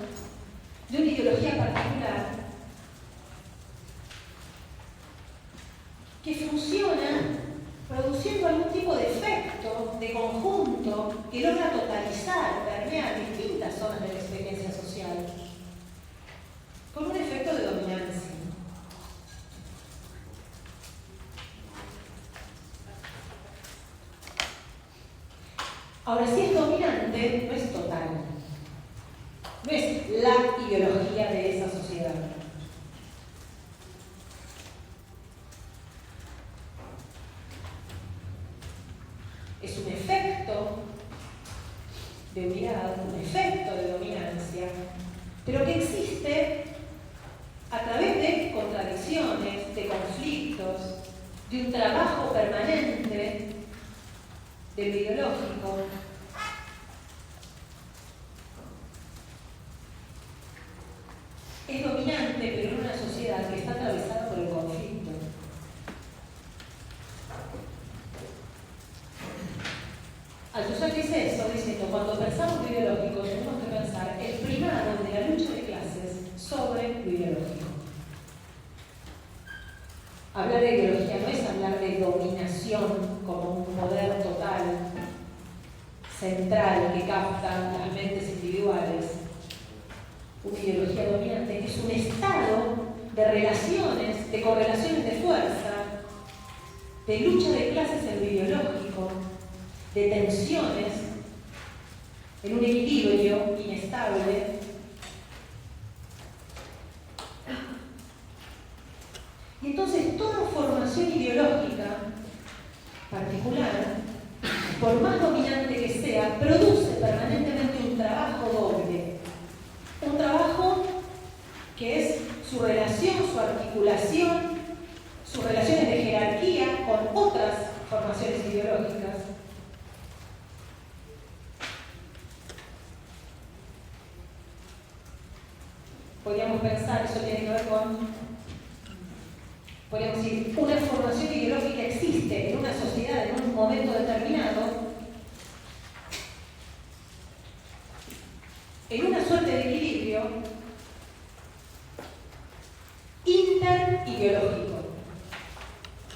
de una ideología particular que funciona produciendo algún tipo de efecto, de conjunto, que logra totalizar, permear distintas zonas de la experiencia social, con un efecto de dominancia. Ahora, si es dominante, no es total. No es la ideología de esa sociedad. Es un efecto de unidad, un efecto de dominancia, pero que existe a través de contradicciones, de conflictos, de un trabajo permanente de lo ideológico. Es dominante, pero en una sociedad que está atravesada por el conflicto. Althusser dice eso, diciendo, cuando pensamos lo ideológico, tenemos que pensar el primado de la lucha de clases sobre lo ideológico. Hablar de ideología no es hablar de dominación como un poder total, central, que capta las mentes individuales. Una ideología dominante es un estado de relaciones, de correlaciones de fuerza, de lucha de clases en lo ideológico, de tensiones, en un equilibrio inestable. Y entonces toda formación ideológica particular, por más dominante que sea, produce permanentemente un trabajo doble. Un trabajo que es su relación, su articulación, sus relaciones de jerarquía con otras formaciones ideológicas. Podríamos pensar, eso tiene que ver con, podríamos decir, una formación ideológica existe en una sociedad en un momento determinado, en una suerte de equilibrio interideológico,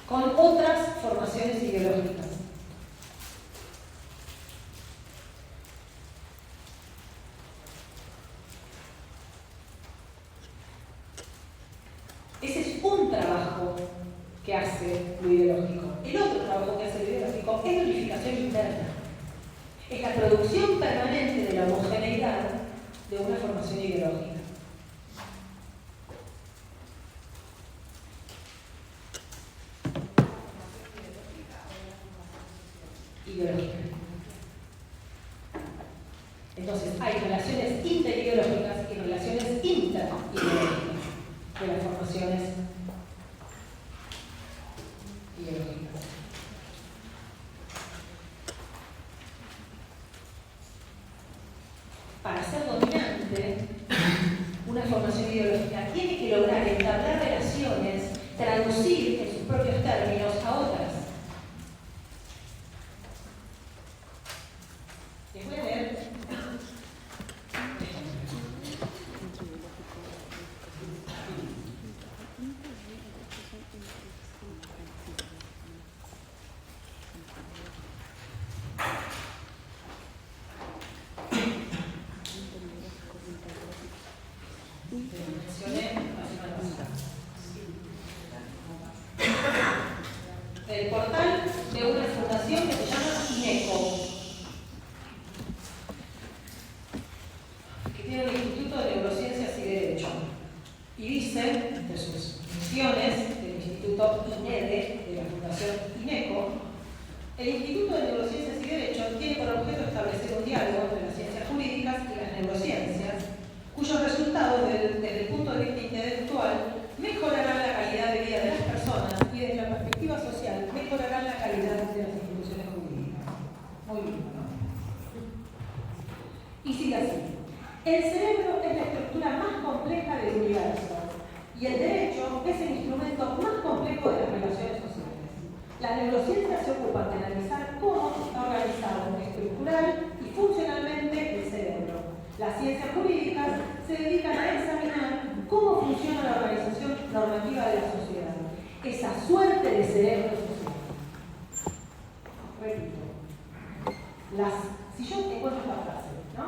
con otras formaciones ideológicas. Ese es un trabajo que hace lo ideológico. El otro trabajo que hace lo ideológico es la unificación interna. Es la producción permanente de la homogeneidad de una formación ideológica. Ideológica. Entonces, hay relaciones interideológicas y relaciones interideológicas de las formaciones ideológicas. Para ser dominante, una formación ideológica tiene que lograr entablar relaciones, traducir en sus propios términos a otras. Les voy a leer. El portal de una fundación que se llama INECO, que tiene un Instituto de Neurociencias y Derecho, y dice, entre sus misiones del Instituto INEDE, de la Fundación INECO, el Instituto de Neurociencias y Derecho tiene por objeto establecer un diálogo entre las ciencias jurídicas y las neurociencias, cuyos resultados, desde el punto de vista intelectual, mejorarán la calidad de vida de las personas y desde la perspectiva social mejorarán la calidad de las instituciones jurídicas. Muy bien, ¿no? Y sigue así. El cerebro es la estructura más compleja del universo y el derecho es el instrumento más complejo de las relaciones sociales. Las neurociencias se ocupan de analizar cómo está organizado estructural y funcionalmente el cerebro. Las ciencias jurídicas se dedican a examinar cómo funciona la organización normativa de la sociedad. Esa suerte de cerebro social. Repito. Si yo encuentro esta frase, ¿no?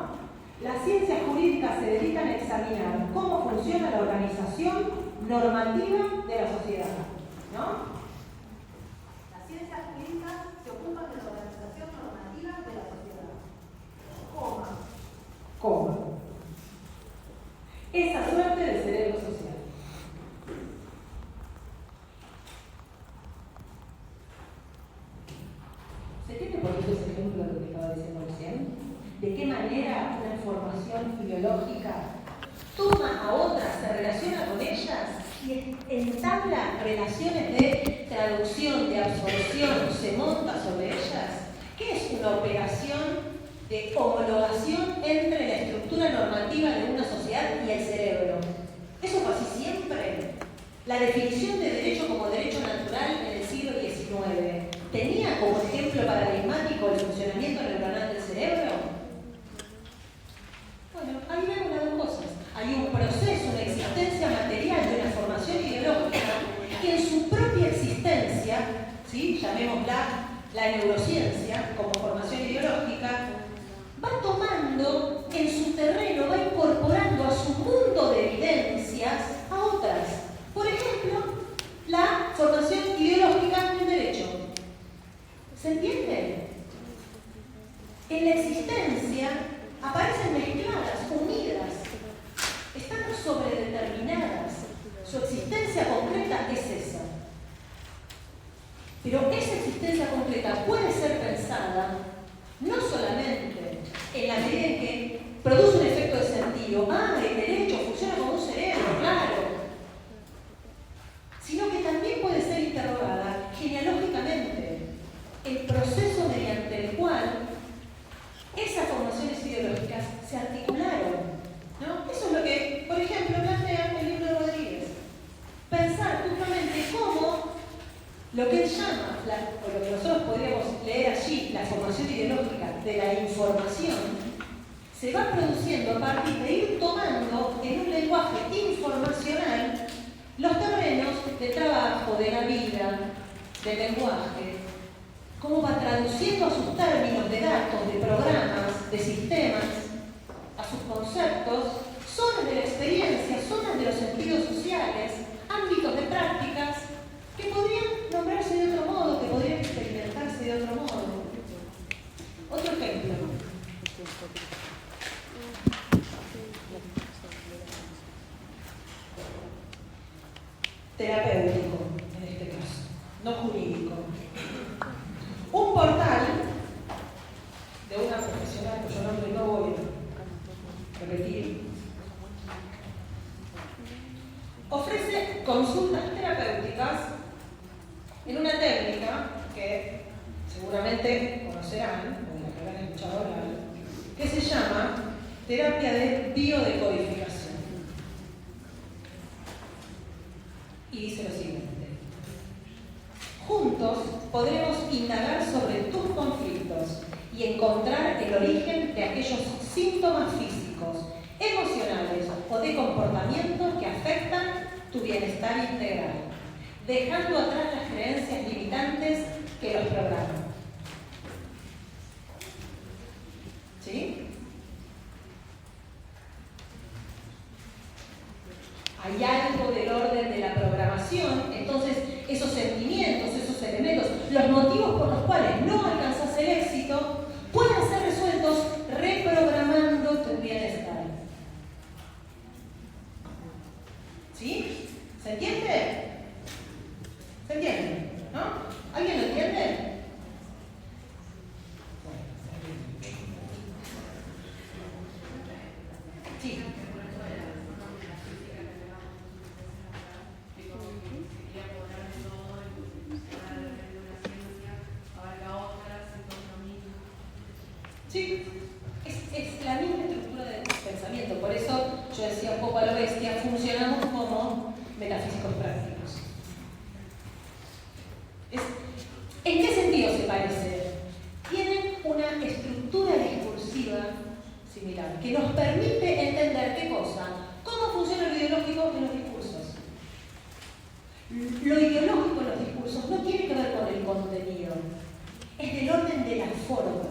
Las ciencias jurídicas se dedican a examinar cómo funciona la organización normativa de la sociedad, ¿no? Las ciencias jurídicas se ocupan de la organización normativa de la sociedad. ¿Cómo? Esa suerte de cerebro social. ¿Se entiende por qué ese ejemplo de lo que estaba diciendo recién? ¿De qué manera una formación ideológica toma a otras, se relaciona con ellas y entabla relaciones de traducción, de absorción, se monta sobre ellas? ¿Qué es una operación de homologación entre la estructura normativa de una sociedad y el cerebro? ¿Eso fue así siempre? La definición de derecho como derecho natural en el siglo XIX tenía como ejemplo paradigmático el funcionamiento neuronal del cerebro. Bueno, ahí vemos las dos cosas. Hay un proceso, una existencia material de una formación ideológica que en su propia existencia, ¿sí? Llamémosla la neurociencia como formación ideológica, va tomando en su terreno, va incorporando a su mundo de evidencias a otras. Por ejemplo, la formación ideológica en derecho. ¿Se entiende? En la existencia aparecen mezcladas, unidas, están sobredeterminadas. Su existencia concreta es esa. Pero esa existencia concreta puede ser pensada no solamente en la medida en que produce un efecto de sentido, el derecho funciona como un cerebro, claro, sino que también puede ser interrogada genealógicamente, el proceso mediante el cual esas formaciones ideológicas se articularon, ¿no? Eso es lo que, por ejemplo, información se va produciendo a partir de ir tomando en un lenguaje informacional los terrenos de trabajo, de la vida, del lenguaje, cómo va traduciendo a sus términos de datos, de programas, de sistemas, a sus conceptos, zonas de la experiencia, zonas de los sentidos sociales, ámbitos de prácticas que podrían nombrarse de otro modo, que podrían experimentarse de otro modo. Otro ejemplo. Terapéutico, en este caso, no jurídico. Un portal de una profesional cuyo nombre no voy a repetir, ofrece consultas terapéuticas en una técnica que seguramente conocerán, o la que habrán escuchado hablar, que se llama terapia de biodecodificación. Y dice lo siguiente: juntos podremos indagar sobre tus conflictos y encontrar el origen de aquellos síntomas físicos, emocionales o de comportamiento que afectan tu bienestar integral, dejando atrás las creencias limitantes que los programan. ¿Sí? Hay algo del orden de la programación, entonces esos sentimientos, esos elementos, los motivos por los cuales no alcanzas el éxito, pueden ser resueltos reprogramando tu bienestar. ¿Sí? ¿Se entiende? ¿Se entiende? ¿No? ¿Alguien lo entiende? Sí. Sí, es la misma estructura del pensamiento, por eso yo decía un poco a lo bestia, funcionamos como metafísicos prácticos. ¿En qué sentido se parece? Tienen una estructura discursiva similar, que nos permite entender qué cosa, cómo funciona lo ideológico en los discursos. Lo ideológico en los discursos no tiene que ver con el contenido, es del orden de la forma.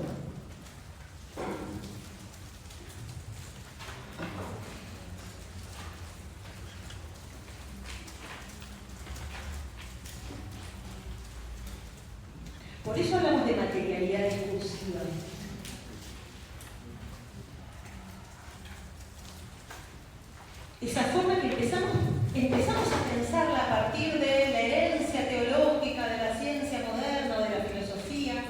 Por eso hablamos de materialidad discursiva. Esa forma que empezamos a pensarla a partir de la herencia teológica, de la ciencia moderna, de la filosofía.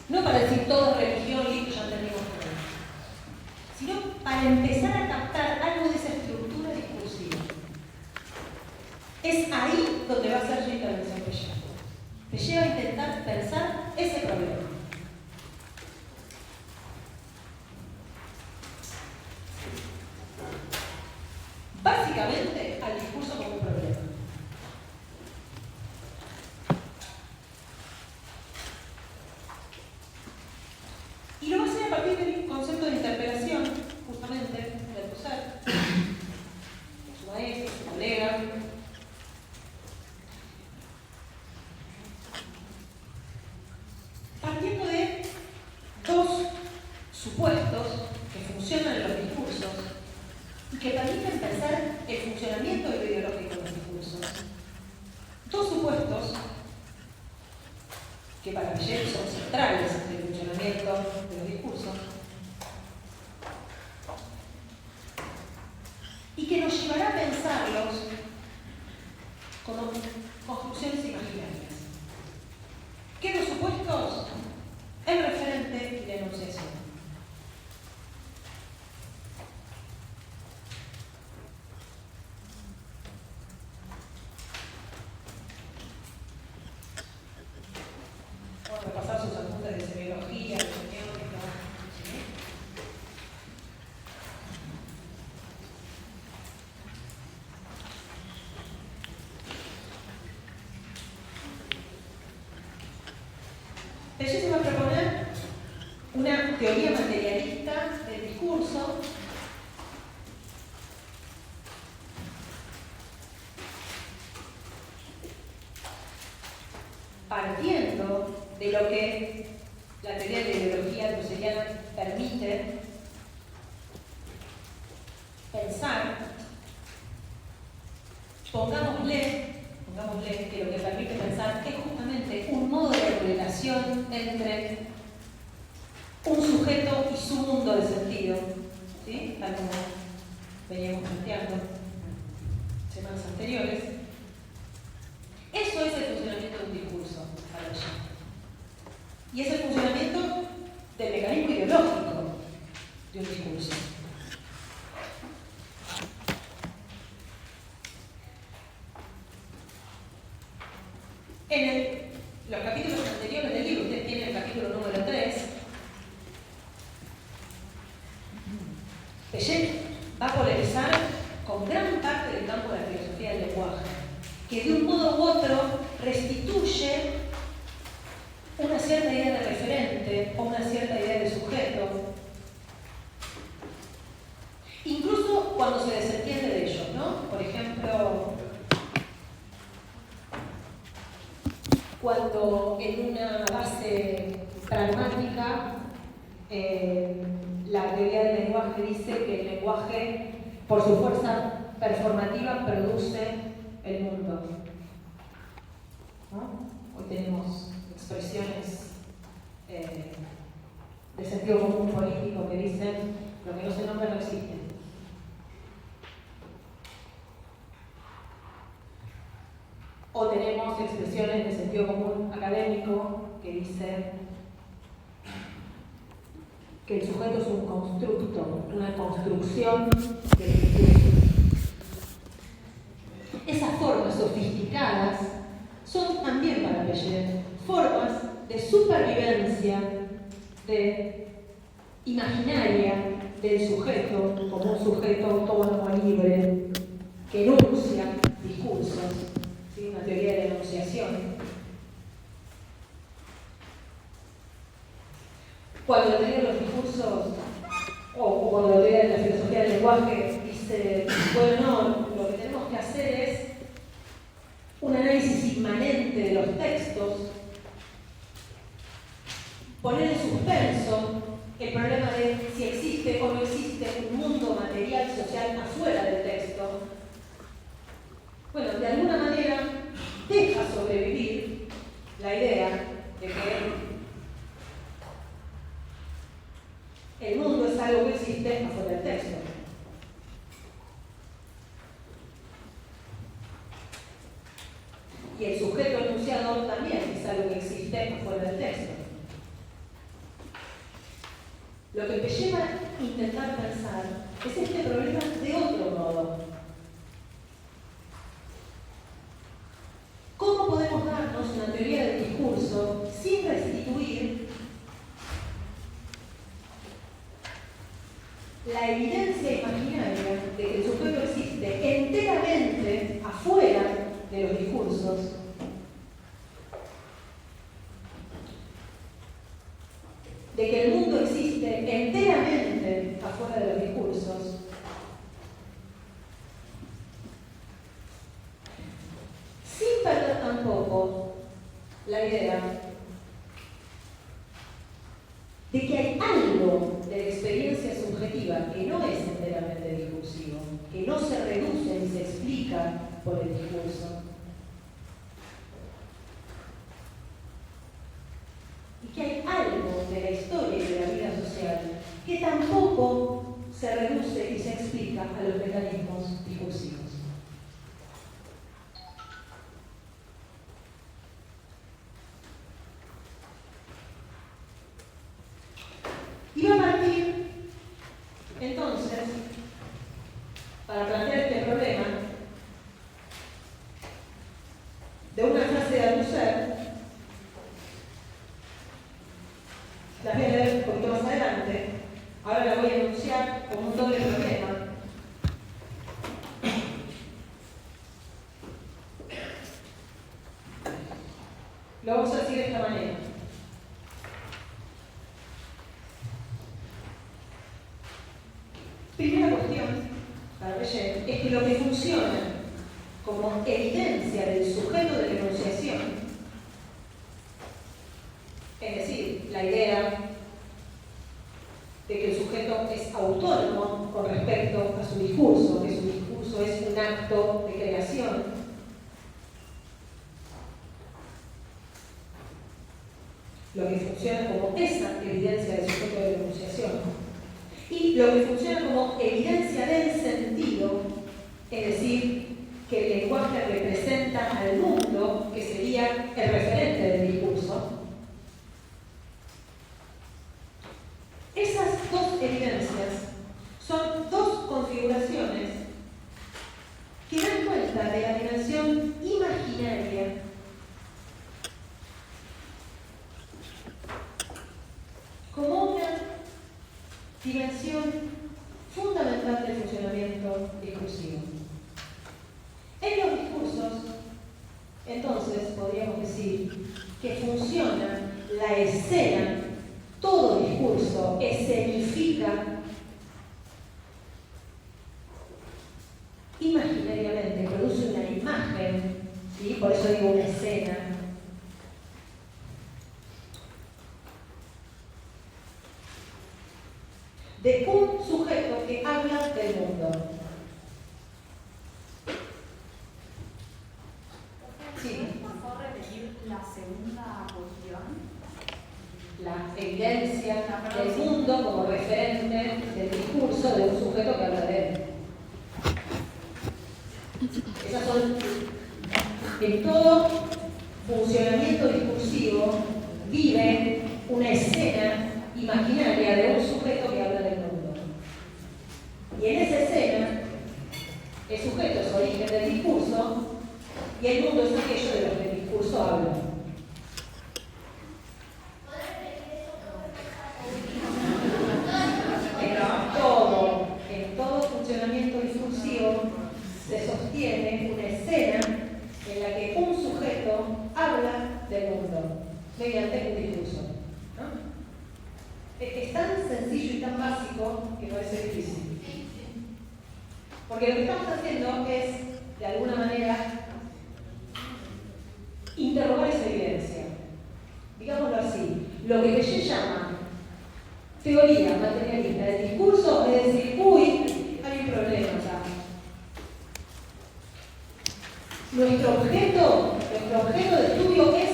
No para decir todo es religión, listo, ya entendimos todo. Sino para empezar a captar algo de esa estructura discursiva. Es ahí donde va a ser su intervención Pellejo. Pellejo a intentar pensar ese problema. Básicamente al discurso como un problema. Y lo va a hacer a partir del concepto de interpelación, justamente, del Althusser, su maestro, su colega. Partiendo de dos supuestos que funcionan en los discursos y que permiten pensar el funcionamiento de lo ideológico en los discursos. Dos supuestos que para Pellejo son centrales del funcionamiento de los discursos y que nos llevará a pensarlos como construcciones imaginarias. ¿Qué dos supuestos? El referente y la enunciación. Vamos a repasar sus apuntes de semiología, de semiótica. Piaget se va a proponer una teoría materialista del discurso partiendo de lo que la teoría de la ideología husserliana permite pensar. Pongámosle que lo que permite pensar es justamente un modo de relación entre un sujeto y su mundo de sentido, ¿sí? Tal como veníamos planteando en semanas anteriores. Eso es el funcionamiento de un discurso para ella. Y es el funcionamiento del mecanismo ideológico de un discurso. En los capítulos anteriores del libro, usted tiene el capítulo número 3, Piaget va a polarizar con gran parte del campo de la filosofía del lenguaje, que de un modo u otro restituye una cierta idea de referente o una cierta idea de sujeto, incluso cuando se desentiende de ellos, ¿no? Por ejemplo, cuando en una base pragmática la teoría del lenguaje dice que el lenguaje, por su fuerza performativa, produce el mundo, ¿no? Hoy tenemos expresiones de sentido común político que dicen lo que no se nombra no existe. O tenemos expresiones de sentido común académico que dicen que el sujeto es un constructo, una construcción del discurso. Esas formas sofisticadas son también para Piaget formas de supervivencia, de imaginaria del sujeto como un sujeto autónomo libre que enuncia discursos, ¿sí? Una teoría de la enunciación. Cuando la teoría de los discursos, o cuando la teoría de la filosofía del lenguaje dice, bueno, no, lo que tenemos que hacer es un análisis inmanente de los textos, poner en suspenso el problema de si existe o no existe un mundo material, social afuera del texto. Bueno, de alguna manera deja sobrevivir la idea de que el mundo es algo que existe afuera del texto. Y el sujeto enunciador también es algo que existe afuera del texto. Lo que Piaget va a intentar pensar es este problema de otro modo. ¿Cómo podemos darnos una teoría del discurso sin restituir la evidencia imaginaria de que el sujeto existe enteramente afuera de los discursos? De que el mundo existe enteramente afuera de los discursos, sin perder tampoco la idea de que hay algo de la experiencia subjetiva que no es enteramente discursivo, que no se reduce ni se explica por el discurso. Y que hay algo de la historia y de la vida social que tampoco se reduce y se explica a los mecanismos discursivos. Y va a partir, entonces, para plantear este problema, de una frase de Althusser. La voy a leer un poquito más adelante. Ahora la voy a enunciar como un doble problema. Lo vamos a decir de esta manera. Primera cuestión, para Breyer, es que lo que funciona como evidencia del sujeto de la enunciación, es decir, la idea de que el sujeto es autónomo con respecto a su discurso, que su discurso es un acto de creación. Lo que funciona como esa evidencia del sujeto de la enunciación. Y lo que funciona como evidencia del sentido, es decir, que el lenguaje representa al mundo, que sería el referente del discurso. Esas dos evidencias son dos configuraciones que dan cuenta de la dimensión imaginaria como una dimensión fundamental del funcionamiento discursivo. En los discursos, entonces, podríamos decir que funciona la escena. Todo discurso escenifica imaginariamente, produce una imagen, ¿sí? Por eso digo una escena. De un sujeto que habla del mundo. Sí. ¿Puedo repetir la segunda cuestión? La evidencia del mundo como referente del discurso de un sujeto que habla de él. Esas son, en todo funcionamiento discursivo vive una escena imaginaria de un sujeto que habla del mundo. Y en esa escena, el sujeto es origen del discurso y el mundo es aquello de lo que el discurso habla. En todo funcionamiento discursivo se sostiene una escena en la que un sujeto habla del mundo mediante un discurso. ¿No? Es tan sencillo y tan básico que parece difícil. Porque lo que estamos haciendo es, de alguna manera, interrogar esa evidencia. Digámoslo así, lo que Breyer llama teoría materialista del discurso es decir, uy, hay un problema acá. Nuestro objeto de estudio es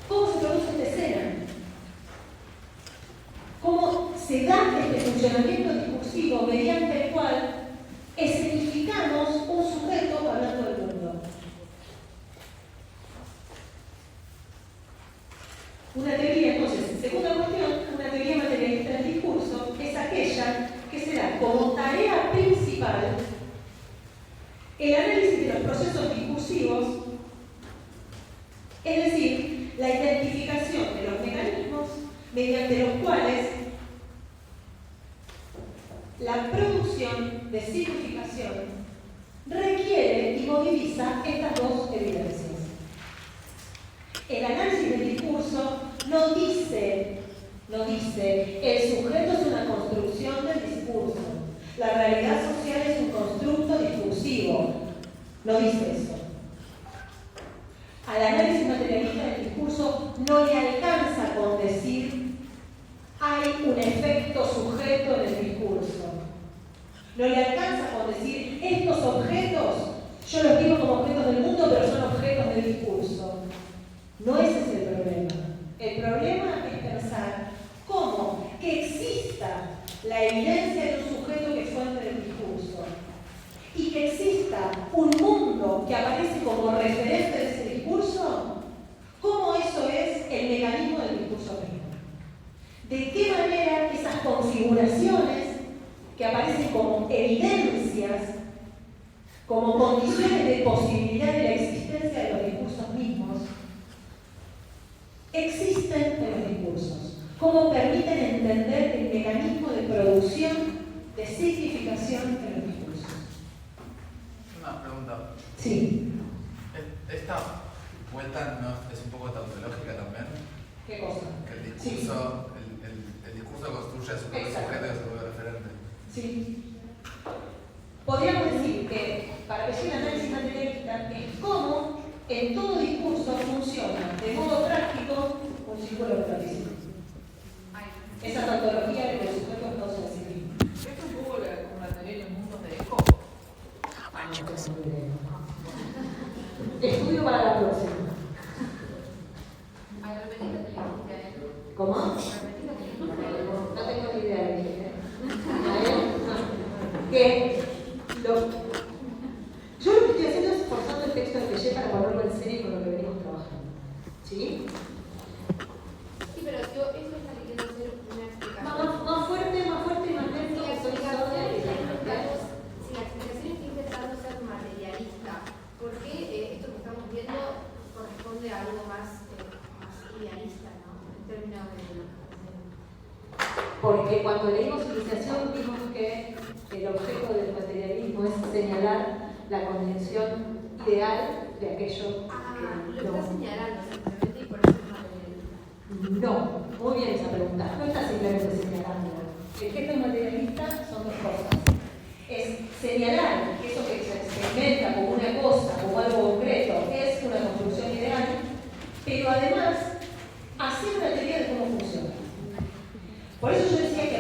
cómo se produce esta escena. Cómo se da este funcionamiento discursivo mediante el cual escenificamos un sujeto hablando del mundo. Una teoría, entonces, segunda cuestión, una teoría materialista del discurso es aquella que será como tarea principal el análisis de los procesos discursivos, es decir, la identificación de los mecanismos mediante los cuales la producción de significación requiere y moviliza estas dos evidencias. El análisis del discurso no dice, el sujeto es una construcción del discurso, la realidad social es un constructo discursivo. No dice eso. Al análisis materialista del discurso no le alcanza con decir hay un efecto sujeto en el discurso. No le alcanza con decir estos objetos, yo los digo como objetos del mundo, pero son objetos del discurso. No ese es el problema. El problema es pensar cómo que exista la evidencia de un sujeto que es fuente del discurso y que exista un mundo que aparece como referente de ese discurso, cómo eso es el mecanismo del discurso mismo. De qué manera esas configuraciones que aparecen como evidencias, como condiciones de posibilidad de la existencia de los discursos mismos, existen en los discursos, cómo permiten entender el mecanismo de producción de significación en los discursos. Una pregunta. Sí. Esta vuelta no es un poco tautológica también. ¿Qué cosa? Que el discurso, el discurso construye a su propio sujeto y a su propio referente. Sí. Podríamos decir que para que llegue el análisis materialista es cómo en todo discurso funciona de modo práctico un círculo metafísico. Esa tautología de que los sujetos no son sí mismos. ¿Es un poco como la teoría de los mundos de Eco? Estudio para la próxima. ¿Cómo? No tengo ni idea de qué. Que yo lo que estoy haciendo es forzando el texto de Piaget para ponerlo en serio con lo que venimos trabajando. ¿Sí? Sí, pero yo eso está queriendo hacer una explicación. Más fuerte y más lento. Si la explicación está intentando ser materialista, ¿por qué esto que estamos viendo corresponde a algo más idealista, ¿no? En términos de Porque cuando leímos civilización vimos que el objeto del materialismo es señalar la condición ideal de aquello que lo está señalando simplemente y por eso es materialista. No, muy bien esa pregunta. No está simplemente señalando. El gesto materialista son dos cosas. Es señalar que eso que se experimenta como una cosa, como algo concreto, es una construcción ideal, pero además hacer una teoría de cómo funciona. Por eso yo decía que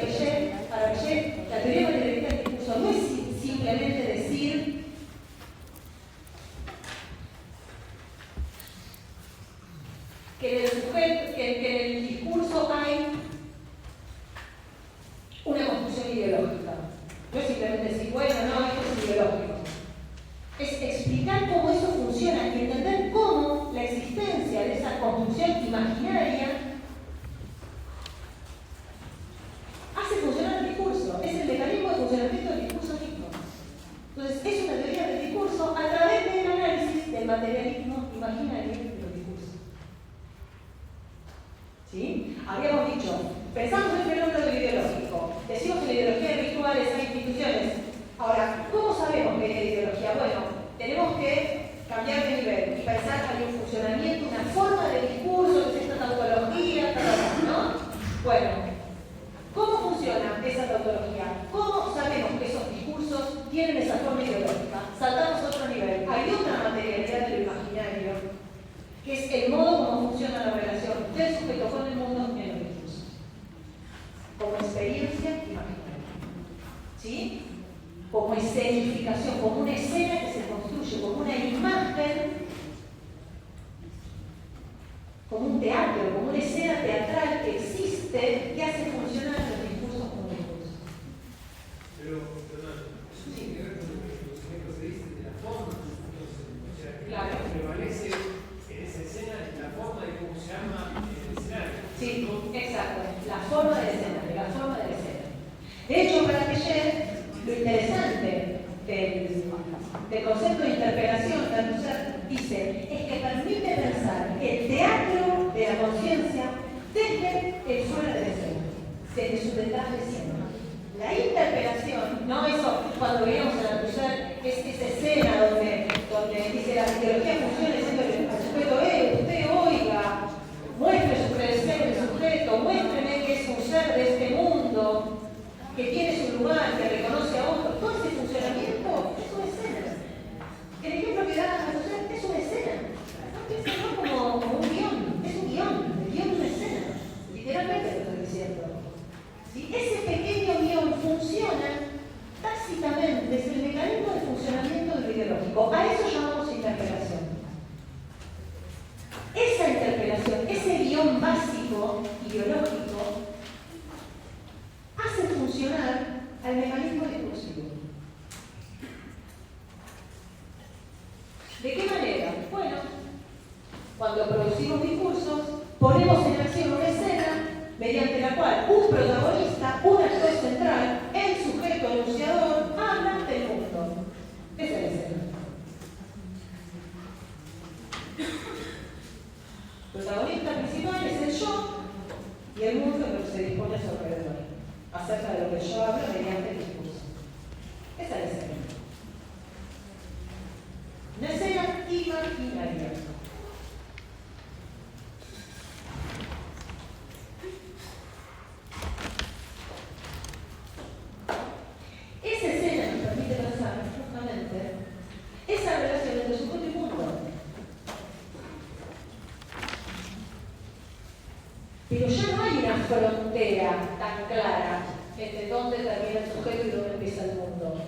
para Piaget, la teoría materialista del discurso no es simplemente decir que en el discurso hay una construcción ideológica. No es simplemente decir, bueno, no, esto es ideológico. Es explicar cómo eso funciona y entender cómo la existencia de esa construcción imaginaria hace funcionar el discurso. Es el mecanismo de funcionamiento del discurso mismo. Entonces, es una teoría del discurso a través del análisis del materialismo imaginario de los discursos. ¿Sí? Habíamos dicho, pensamos en el fenómeno de lo ideológico. Decimos que la ideología es ritual, hay instituciones. Ahora, ¿cómo sabemos que es ideología? Bueno, tenemos que cambiar de nivel y pensar que hay un funcionamiento, una forma de discurso, que es esta tautología, ¿no? Bueno, ¿cómo funciona esa tautología? ¿Cómo sabemos que esos discursos tienen esa forma ideológica? Saltamos a otro nivel. Hay otra materialidad de lo imaginario, que es el modo como funciona la relación del sujeto con el mundo en los discursos. Como experiencia imaginaria. ¿Sí? Como escenificación, como una escena que se construye, como una imagen, como un teatro, como una escena teatral que existe, que hace funcionar los discursos como discursos. Pero, perdón, eso tiene que ver con lo que los ejemplos se dicen de la forma. O sea, que claro, prevalece en esa escena la forma de cómo se llama el escenario. Sí, exacto, la forma del escenario, la forma del escenario. De hecho, para Piaget, lo interesante del concepto de interpelación de Althusser dice es que permite pensar el teatro de la conciencia desde el fuera del escena, desde su detrás de escena. La interpelación, no eso cuando veíamos a Althusser, es esa escena donde dice la ideología funciona diciéndole al sujeto, usted oiga, muestre su credencial del sujeto, muéstreme que es un ser de este mundo, que tiene su lugar, que reconoce a otro. Todo ese funcionamiento es una escena. El ejemplo que da Althusser es una escena. No piensen como un guión, es un guión. El guión es una escena. Literalmente lo estoy diciendo. ¿Sí? Ese pequeño guión funciona tácitamente, es el mecanismo de funcionamiento de lo ideológico. A eso llamamos interpelación. Esa interpelación, ese guión básico ideológico, hace funcionar al mecanismo discursivo. ¿De qué manera? Bueno, cuando producimos discursos, ponemos en acción una escena mediante la cual un protagonista, un actor central, el sujeto enunciador, habla del mundo. Esa es la escena. El protagonista principal es el yo y el mundo es lo que se dispone a su alrededor, acerca de lo que yo hablo mediante el discurso. Esa es la escena. Una escena imaginaria. Esa escena nos permite pensar frontera tan clara entre dónde termina el sujeto y dónde empieza el mundo.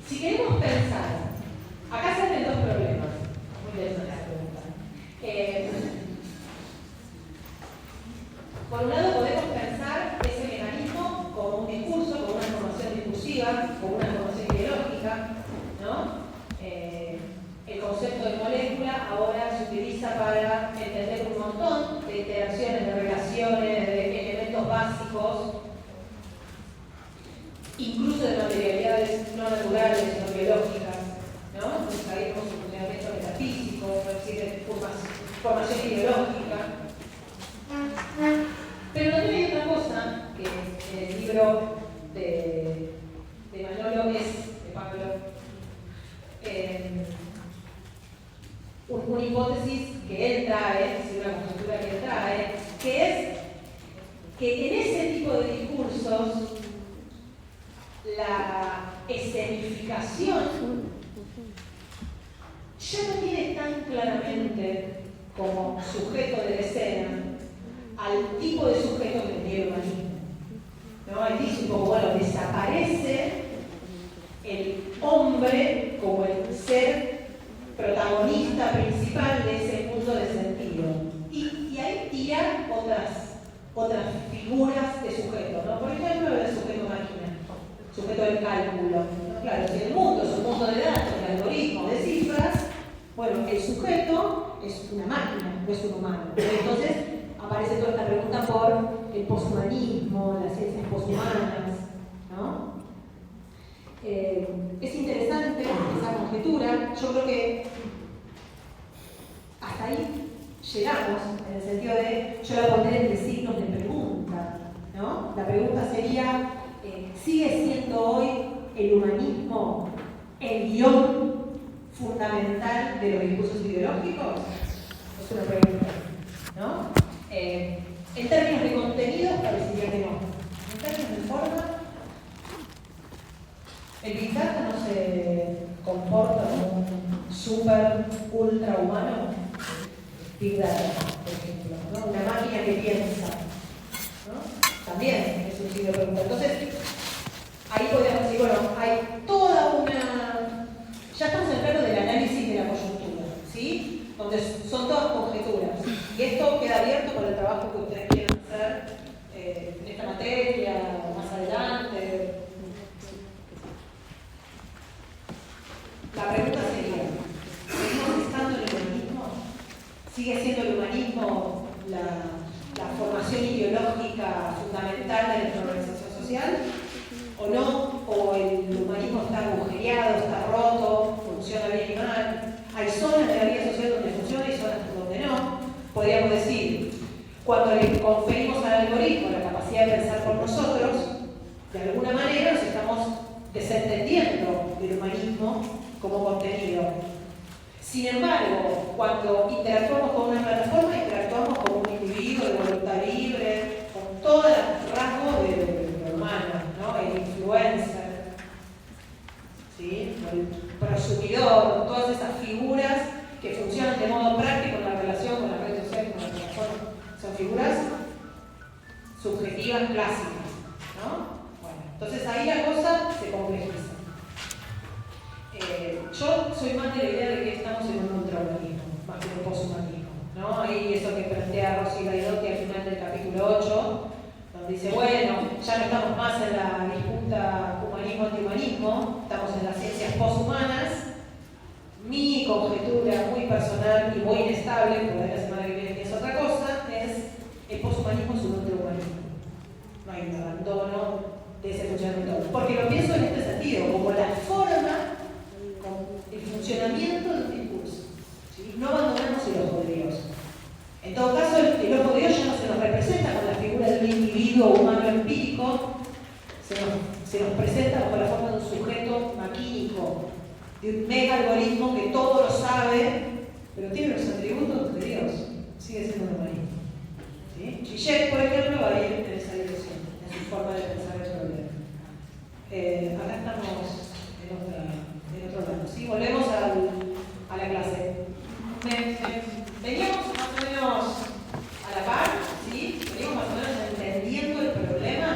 Si queremos pensar, acá se hacen dos problemas. Muy interesante la pregunta. Por un lado podemos pensar ese mecanismo como un discurso, como una formación discursiva, como una formación ideológica, ¿no? El concepto de molécula ahora se utiliza para entender un montón de interacciones, de relaciones, de elementos básicos, incluso de materialidades no naturales, no biológicas, ¿no? Entonces ahí vemos un funcionamiento metafísico, no existe formación ideológica. Pero también hay otra cosa que en el libro de Manolo es, de Pablo, una hipótesis que él trae, una conjetura que él trae, que es que en ese tipo de discursos la escenificación ya no tiene tan claramente como sujeto de la escena al tipo de sujeto que tenía el humanismo, ¿no? Ahí dice un poco, bueno, desaparece el hombre como el ser protagonista principal de ese mundo de sentido. Y ahí tiran otras figuras de sujeto, ¿no? Por ejemplo, el sujeto máquina, sujeto del cálculo, ¿no? Claro, si el mundo es un mundo de datos, de algoritmos, de cifras, bueno, el sujeto es una máquina, no es un humano. Entonces aparece toda esta pregunta por el poshumanismo, las ciencias poshumanas, ¿no? Es interesante esa conjetura. Yo creo que hasta ahí llegamos, en el sentido de, yo la pondré entre signos de pregunta, ¿no? La pregunta sería, ¿sigue siendo hoy el humanismo el guión fundamental de los discursos ideológicos? Es una pregunta, ¿no? En términos de contenido, parecería que no. En términos de forma, el Big Data no se comporta como un super, ultra humano. Big Data, por ejemplo, ¿no? Una máquina que piensa, ¿no? También es un signo de pregunta. Entonces, ahí podríamos decir, bueno, hay toda una... Ya estamos en el plano del análisis de la coyuntura, ¿sí? Donde son todas conjeturas. Y esto queda abierto para el trabajo que ustedes quieran hacer en esta materia, o más adelante. La pregunta sería, ¿seguimos estando en el humanismo? ¿Sigue siendo el humanismo la formación ideológica fundamental de nuestra organización social? ¿O no? ¿O el humanismo está agujereado, está roto, funciona bien y mal? Hay zonas de la vida social donde funciona y zonas donde no. Podríamos decir, cuando le conferimos al algoritmo la capacidad de pensar por nosotros, de alguna manera nos estamos desentendiendo del humanismo como contenido. Sin embargo, cuando interactuamos con una plataforma, interactuamos con un individuo de voluntad libre, con todo el rasgo de humano, ¿no? El influencer, ¿sí? El prosumidor, todas esas figuras que funcionan de modo práctico en la relación con las redes sociales, con la plataforma. Son figuras subjetivas clásicas, ¿no? Bueno, entonces ahí la cosa se complejiza. Yo soy más de la idea de que estamos en un ultrahumanismo, más que un poshumanismo, ¿no? Ahí eso que plantea Rosy Gaidotti al final del capítulo 8, donde dice, bueno, ya no estamos más en la disputa humanismo-antihumanismo, estamos en las ciencias poshumanas. Mi conjetura muy personal y muy inestable, porque la semana que viene es otra cosa, es el poshumanismo es un ultrahumanismo. No hay un abandono de ese funcionamiento. Porque lo pienso en este sentido, como la forma, el funcionamiento del discurso. ¿Sí? No abandonamos el ojo de Dios. En todo caso, el ojo de Dios ya no se nos representa con la figura de un individuo humano empírico, se nos presenta bajo la forma de un sujeto maquínico, de un mega algoritmo que todo lo sabe pero tiene los atributos de Dios, sigue siendo un humanista. ¿Sí? Zizek, por ejemplo, va a ir en esa dirección, en su forma de pensar el problema. Acá estamos en otro lado. ¿Sí? Volvemos a la clase. Veníamos más o menos a la par, ¿sí? Veníamos más o menos entendiendo el problema.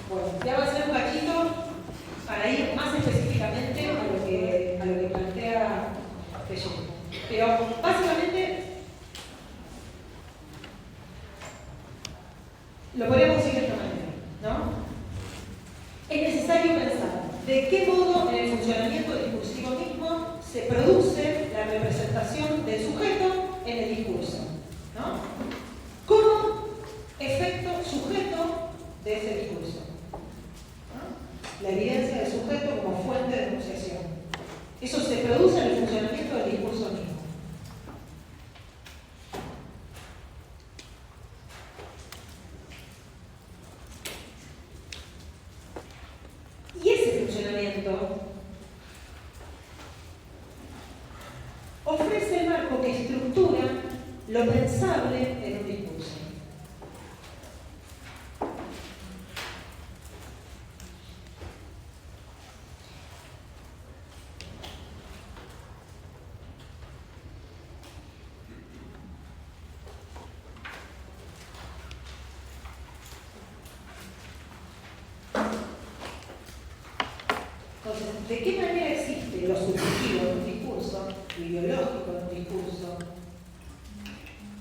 Bueno, voy a avanzar un cachito para ir más específicamente a lo que plantea Feydeau. Pero básicamente lo podríamos decir de esta manera, ¿no? Es necesario pensar de qué modo en el funcionamiento discursivo mismo se produce la representación del sujeto en el discurso, ¿no? Como efecto sujeto de ese discurso, ¿no? La evidencia del sujeto como fuente de enunciación. Eso se produce en el funcionamiento del discurso mismo. Y ese funcionamiento ofrece el marco que estructura lo pensable en un discurso. Entonces, ¿de qué manera existe lo subjetivo en un discurso, lo ideológico en un discurso,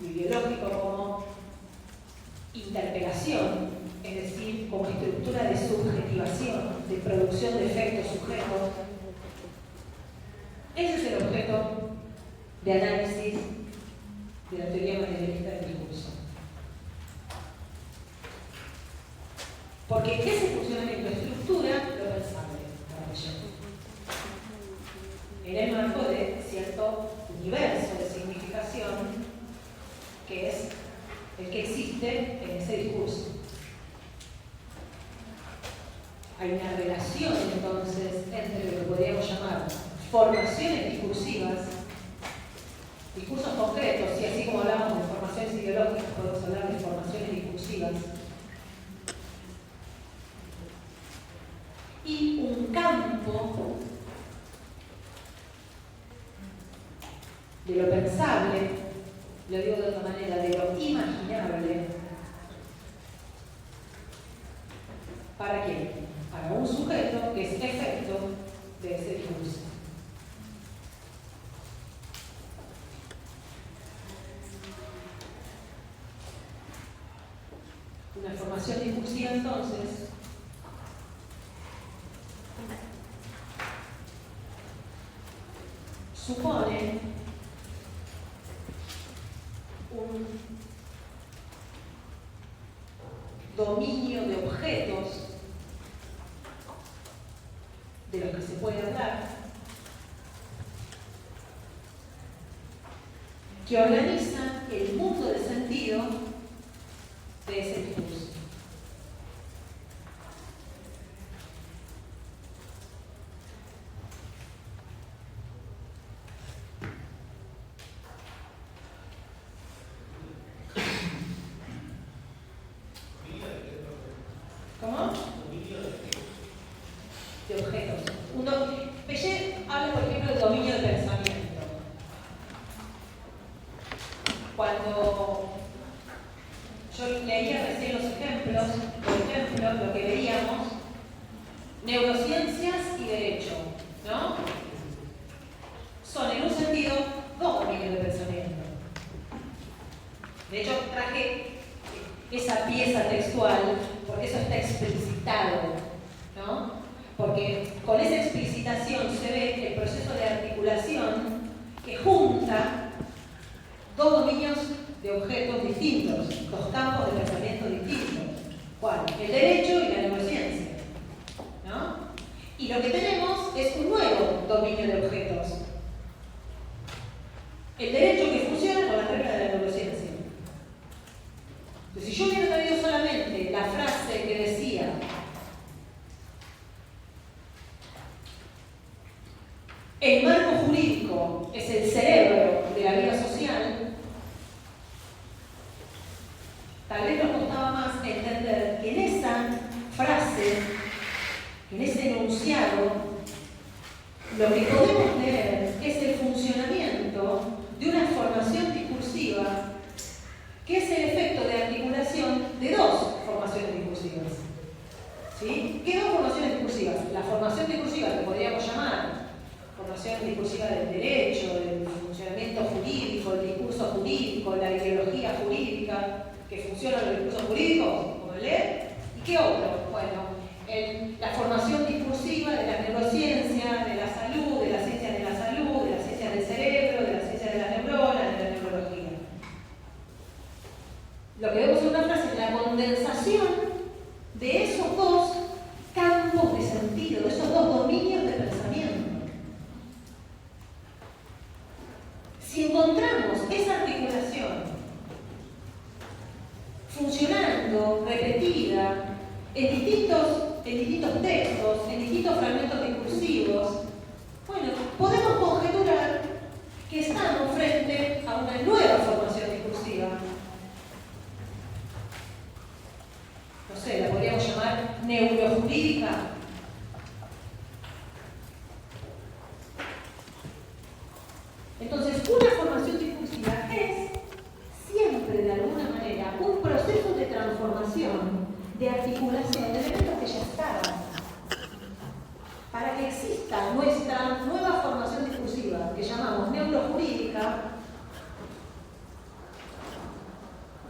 lo ideológico como interpelación, es decir, como estructura de subjetivación, de producción de efectos sujetos? Ese es el objeto de análisis de la teoría materialista del discurso. Porque ese funcionamiento estructura lo pensable. En el marco de cierto universo de significación que es el que existe en ese discurso. Hay una relación entonces entre lo que podríamos llamar formaciones discursivas, discursos concretos, y así como hablamos de formaciones ideológicas, podemos hablar de formaciones discursivas, y un campo de lo pensable, lo digo de otra manera, de lo imaginable. ¿Para qué? Para un sujeto que es efecto de ese discurso. Una formación discursiva entonces supone un dominio de objetos de los que se puede hablar, que organiza el mundo de sentido de ese discurso. ¿Cómo? De objetos. Piaget habla, por ejemplo, del dominio del pensamiento. Cuando yo leía recién los ejemplos, por ejemplo, lo que veíamos, neurociencias y derecho, ¿no? Son, en un sentido, dos dominios de pensamiento. De hecho, traje esa pieza textual porque eso está explicitado, ¿no? Porque con esa explicitación se ve el proceso de articulación que junta dos dominios de objetos distintos, dos campos de pensamiento distintos. ¿Cuál? El derecho y la neurociencia, ¿no? Y lo que tenemos es un nuevo dominio de objetos. El derecho que funciona con las reglas de la neurociencia. Entonces, si yo hubiera traído solamente la frase que decía el marco jurídico es del derecho, del funcionamiento jurídico, el discurso jurídico, la ideología jurídica que funciona en los discursos jurídicos, como leer. ¿Y qué otro? Bueno, la formación discursiva de la neurociencia, de la salud, de la ciencia de la salud, de la ciencia del cerebro, de la ciencia de las neuronas, de la neurología. Lo que vemos en una frase es la condensación de esos dos campos de sentido, de esos dos dominios de pensamiento. Si encontramos esa articulación funcionando, repetida, en distintos textos, en distintos fragmentos discursivos, bueno, podemos conjeturar que estamos frente a una nueva formación discursiva. No sé, la podríamos llamar neurojurídica. Entonces, una formación discursiva es siempre, de alguna manera, un proceso de transformación, de articulación de elementos que ya estaban. Para que exista nuestra nueva formación discursiva, que llamamos neurojurídica,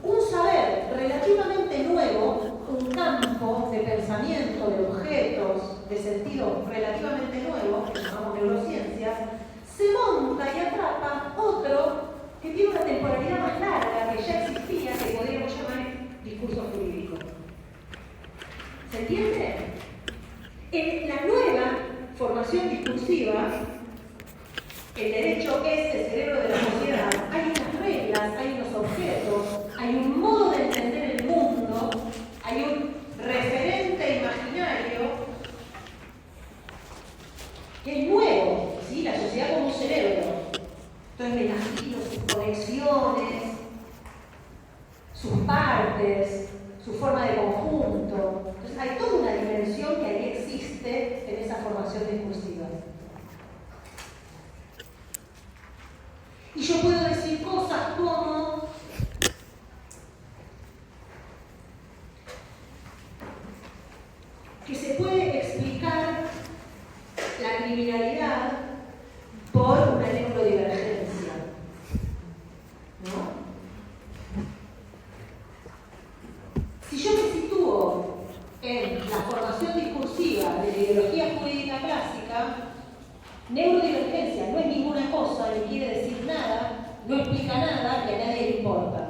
un saber relativamente nuevo, un campo de pensamiento, de objetos, de sentido relativamente nuevo, que llamamos neurociencias, se monta y atrapa otro que tiene una temporalidad más larga, que ya existía, que podríamos llamar discurso jurídico. ¿Se entiende? En la nueva formación discursiva, el derecho es el cerebro de la sociedad. Hay unas reglas, hay unos objetos, hay un modo de entender el mundo, hay un referente imaginario que es nuevo, ¿sí? La sociedad como un cerebro. Entonces me imagino sus conexiones, sus partes, su forma de conjunto. Entonces hay toda una dimensión que ahí existe en esa formación discursiva. Y yo puedo decir cosas como que se puede explicar la criminalidad por una neurodivergencia, ¿no? Si yo me sitúo en la formación discursiva de la ideología jurídica clásica, neurodivergencia no es ninguna cosa, ni quiere decir nada, no explica nada y a nadie le importa.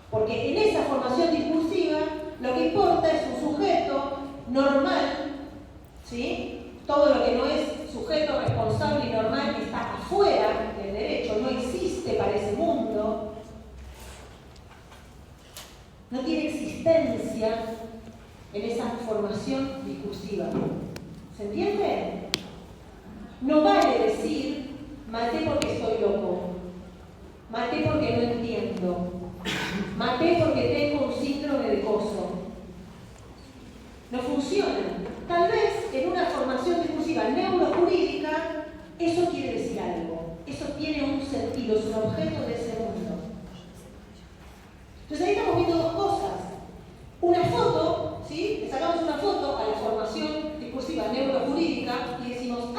Porque en esa formación discursiva lo que importa es un sujeto normal, ¿sí? Todo lo que no es sujeto responsable y normal está afuera del derecho, no existe para ese mundo, no tiene existencia en esa formación discursiva. ¿Se entiende? No vale decir, maté porque estoy loco, maté porque no entiendo, maté porque tengo un síndrome de coso. No funciona. Tal vez en una formación discursiva neurojurídica eso quiere decir algo, eso tiene un sentido, es un objeto de ese mundo. Entonces ahí estamos viendo dos cosas. Una foto, ¿sí? Le sacamos una foto a la formación discursiva neurojurídica y decimos,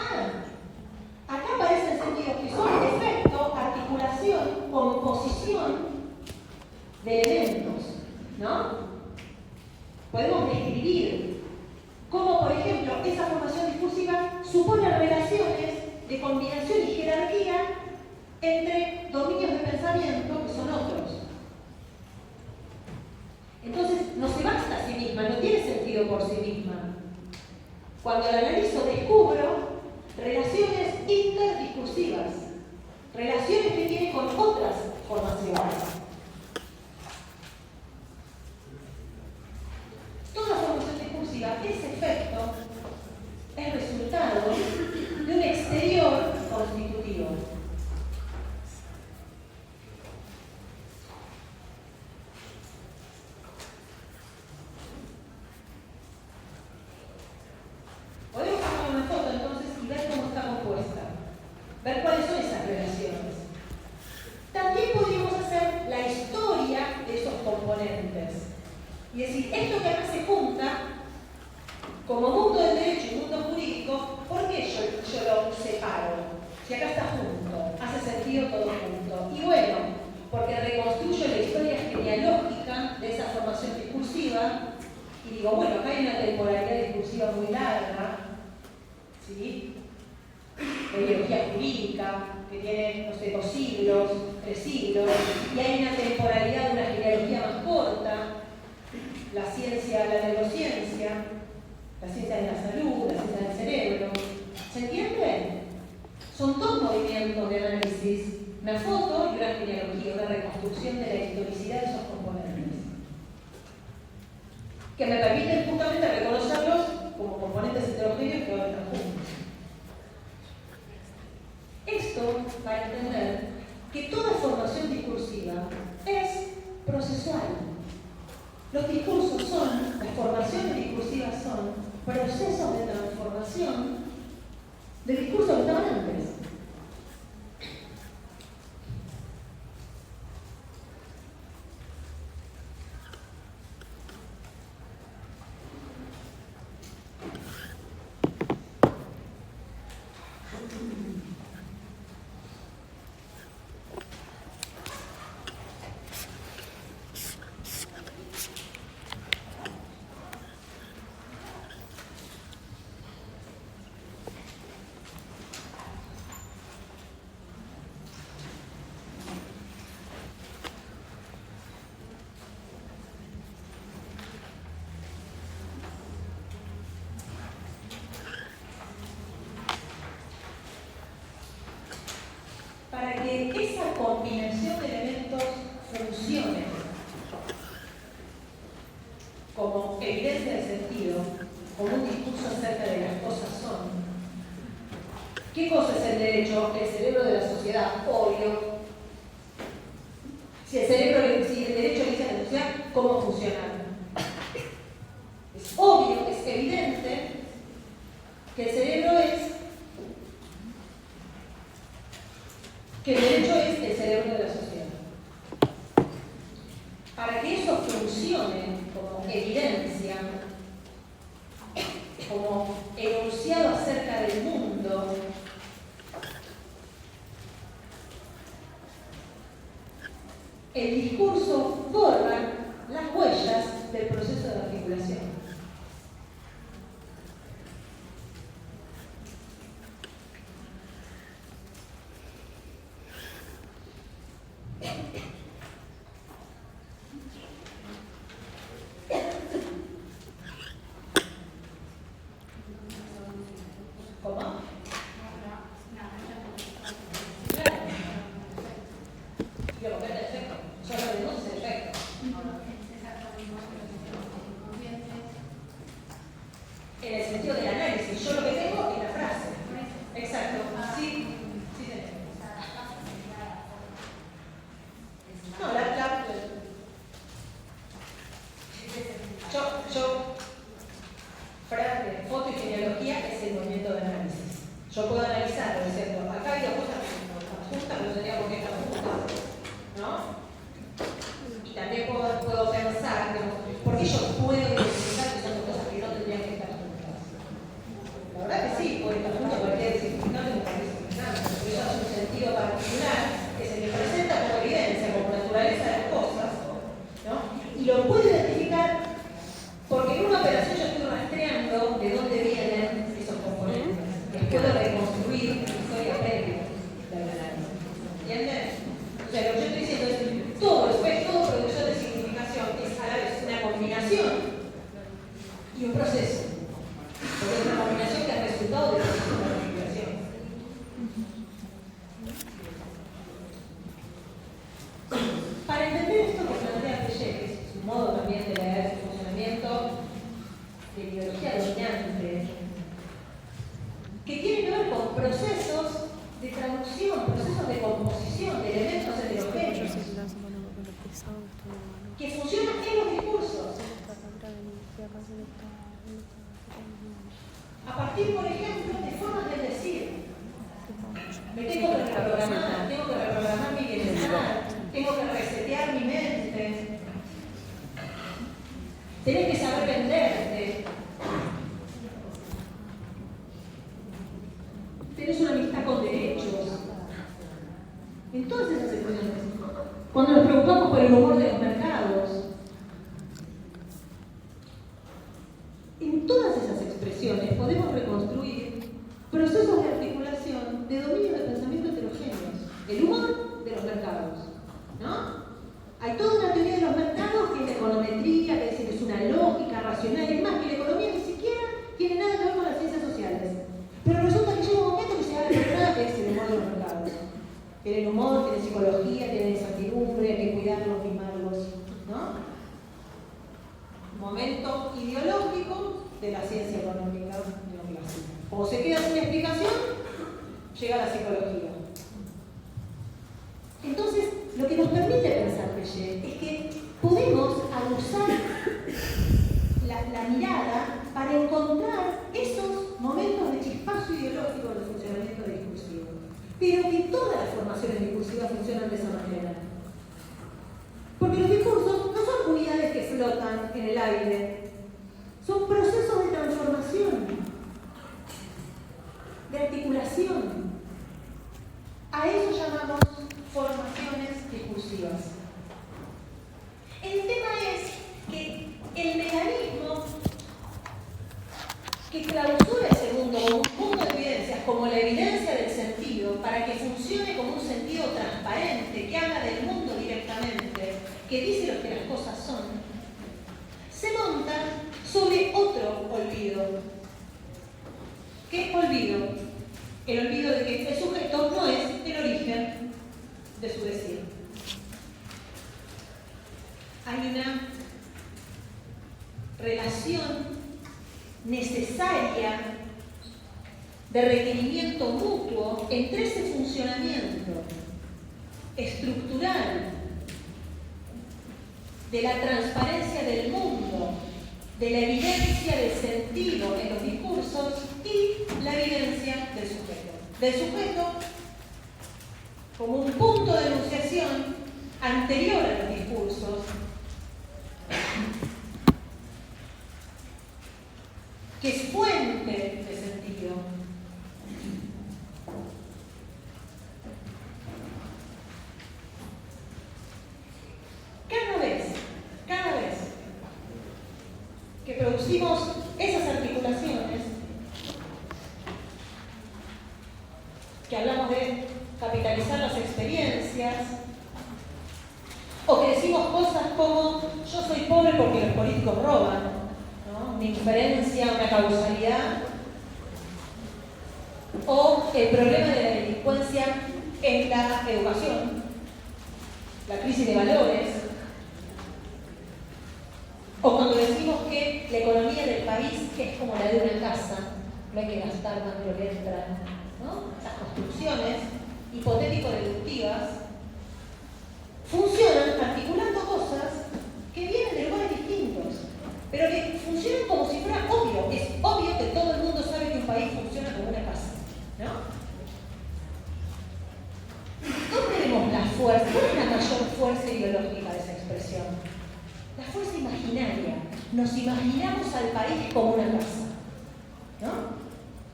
acá aparecen sentidos que son efecto, articulación, composición de elementos, ¿no? Podemos describir cómo, por ejemplo, esa formación discursiva supone relaciones de combinación y jerarquía entre dominios de pensamiento que son otros. Entonces, no se basta a sí misma, no tiene sentido por sí misma. Cuando la analizo, descubro relaciones interdiscursivas, relaciones que tiene con otras formaciones. Toda formación discursiva es efecto, es resultado de un exterior constitutivo. Podemos tomar una foto entonces y ver cómo está compuesta, ver cuáles son esas relaciones. También podríamos hacer la historia de esos componentes y decir, esto que acá se junta, como mundo del derecho y mundo jurídico, ¿por qué yo lo separo? Si acá está junto, hace sentido todo junto. Y bueno, porque reconstruyo la historia genealógica de esa formación discursiva y digo, bueno, acá hay una temporalidad discursiva muy larga, ¿sí? De biología jurídica, que tiene, no sé, 2 siglos, 3 siglos, y hay una temporalidad de una genealogía más corta, la ciencia, la neurociencia, la ciencia de la salud, la ciencia del cerebro. ¿Se entiende? Son 2 movimientos de análisis, una foto y una genealogía, una reconstrucción de la historicidad de esos componentes, que me permiten justamente reconocerlos como componentes heterogéneos que van a estar juntos. Esto para entender que toda formación discursiva es procesual. Los discursos son, las formaciones discursivas son procesos de transformación de discursos que estaban antes. Para que esa combinación de elementos funcione como evidencia de sentido, como un discurso acerca de las cosas son. ¿Qué cosa es el derecho? El cerebro de la sociedad, obvio. Si el derecho dice a la sociedad, ¿cómo funciona? Es obvio, es evidente que el cerebro es que el derecho es el cerebro de la sociedad. Para que eso funcione como evidencia, como enunciado acerca del mundo, el discurso borra las huellas del proceso de articulación. En el sentido del análisis, yo lo que tengo es la frase. Exacto. Sí. No, foto y genealogía es el movimiento de análisis. Yo puedo analizarlo diciendo, acá hay 2 cosas juntas, no sería porque están juntas, ¿no? Y también puedo pensar, porque yo puedo identificar que son 2 cosas que no tendrían que estar juntas. La verdad que sí, puede estar juntas cualquier significado me parece interesante, porque eso hace un sentido particular que se me presenta como evidencia, como naturaleza de las cosas, ¿no? Y lo puedo identificar porque en una operación yo estoy rastreando de dónde vienen esos componentes. Les puedo reconstruir la historia previa del análisis. ¿Entienden? O sea, lo que yo estoy diciendo es todo producción de significación es a la vez una combinación y un proceso. Porque es una combinación que es resultado del proceso de articulación. Para entender esto que plantea Frege, su modo también de leer su funcionamiento de ideología dominante, que tiene que ver con procesos de traducción, procesos de composición de elementos heterogéneos que funcionan en los discursos. A partir, por ejemplo, de formas de decir. Me tengo que reprogramar mi bienestar, tengo que resetear mi mente. Tenés que saber venderte. Tenés una amistad con derechos. cuando nos preocupamos por el humor de los mercados. En todas esas expresiones podemos reconstruir procesos de articulación de dominios de pensamiento heterogéneos. El humor de los mercados, ¿no? Hay toda una teoría de los mercados que es la econometría, que es una lógica racional, es más, que la economía ni siquiera tiene nada que ver con las ciencias sociales. Pero resulta que llega un momento que se da la verdad que es el humor de los mercados. Tienen humor, tienen psicología, tienen incertidumbre, hay que cuidarlos, mimarlos, ¿no? Momento ideológico de la ciencia económica neoclásica. Como se queda sin explicación, llega la psicología. Entonces, lo que nos permite pensar Piaget es que podemos abusar la mirada para encontrar esos momentos de chispazo ideológico del funcionamiento discursivo. Pero que todas las formaciones discursivas funcionan de esa manera. Porque los discursos no son unidades que flotan en el aire, son procesos de transformación, de articulación. A eso llamamos formaciones discursivas. El tema es que el mecanismo que clausura ese mundo como un punto de evidencias, como la evidencia del sentido, para que funcione como un sentido transparente, que habla del mundo directamente, que dice lo que las cosas son, se monta sobre otro olvido. ¿Qué olvido? El olvido de que el sujeto no es el origen de su decir. Hay una relación necesaria de requerimiento mutuo entre ese funcionamiento estructural de la transparencia del mundo, de la evidencia del sentido en los discursos y la evidencia del sujeto. Del sujeto como un punto de enunciación anterior a los discursos, que es fuente de sentido. Cada vez que producimos esas articulaciones, que hablamos de capitalizar las experiencias, o que decimos cosas como yo soy pobre porque los políticos roban, ¿no? Una inferencia, una causalidad, o el problema de la delincuencia en la educación, la crisis de valores, o cuando decimos que la economía del país es como la de una casa, no hay que gastar más de lo que entra, ¿no? Esas construcciones hipotético-deductivas funcionan articulando cosas que vienen de lugares distintos, pero que funcionan como si fuera obvio. Es obvio que todo el mundo sabe que un país funciona como una casa, ¿no? ¿Dónde vemos la fuerza? ¿Cuál es la mayor fuerza ideológica de esa expresión? La fuerza imaginaria. Nos imaginamos al país como una casa, ¿no?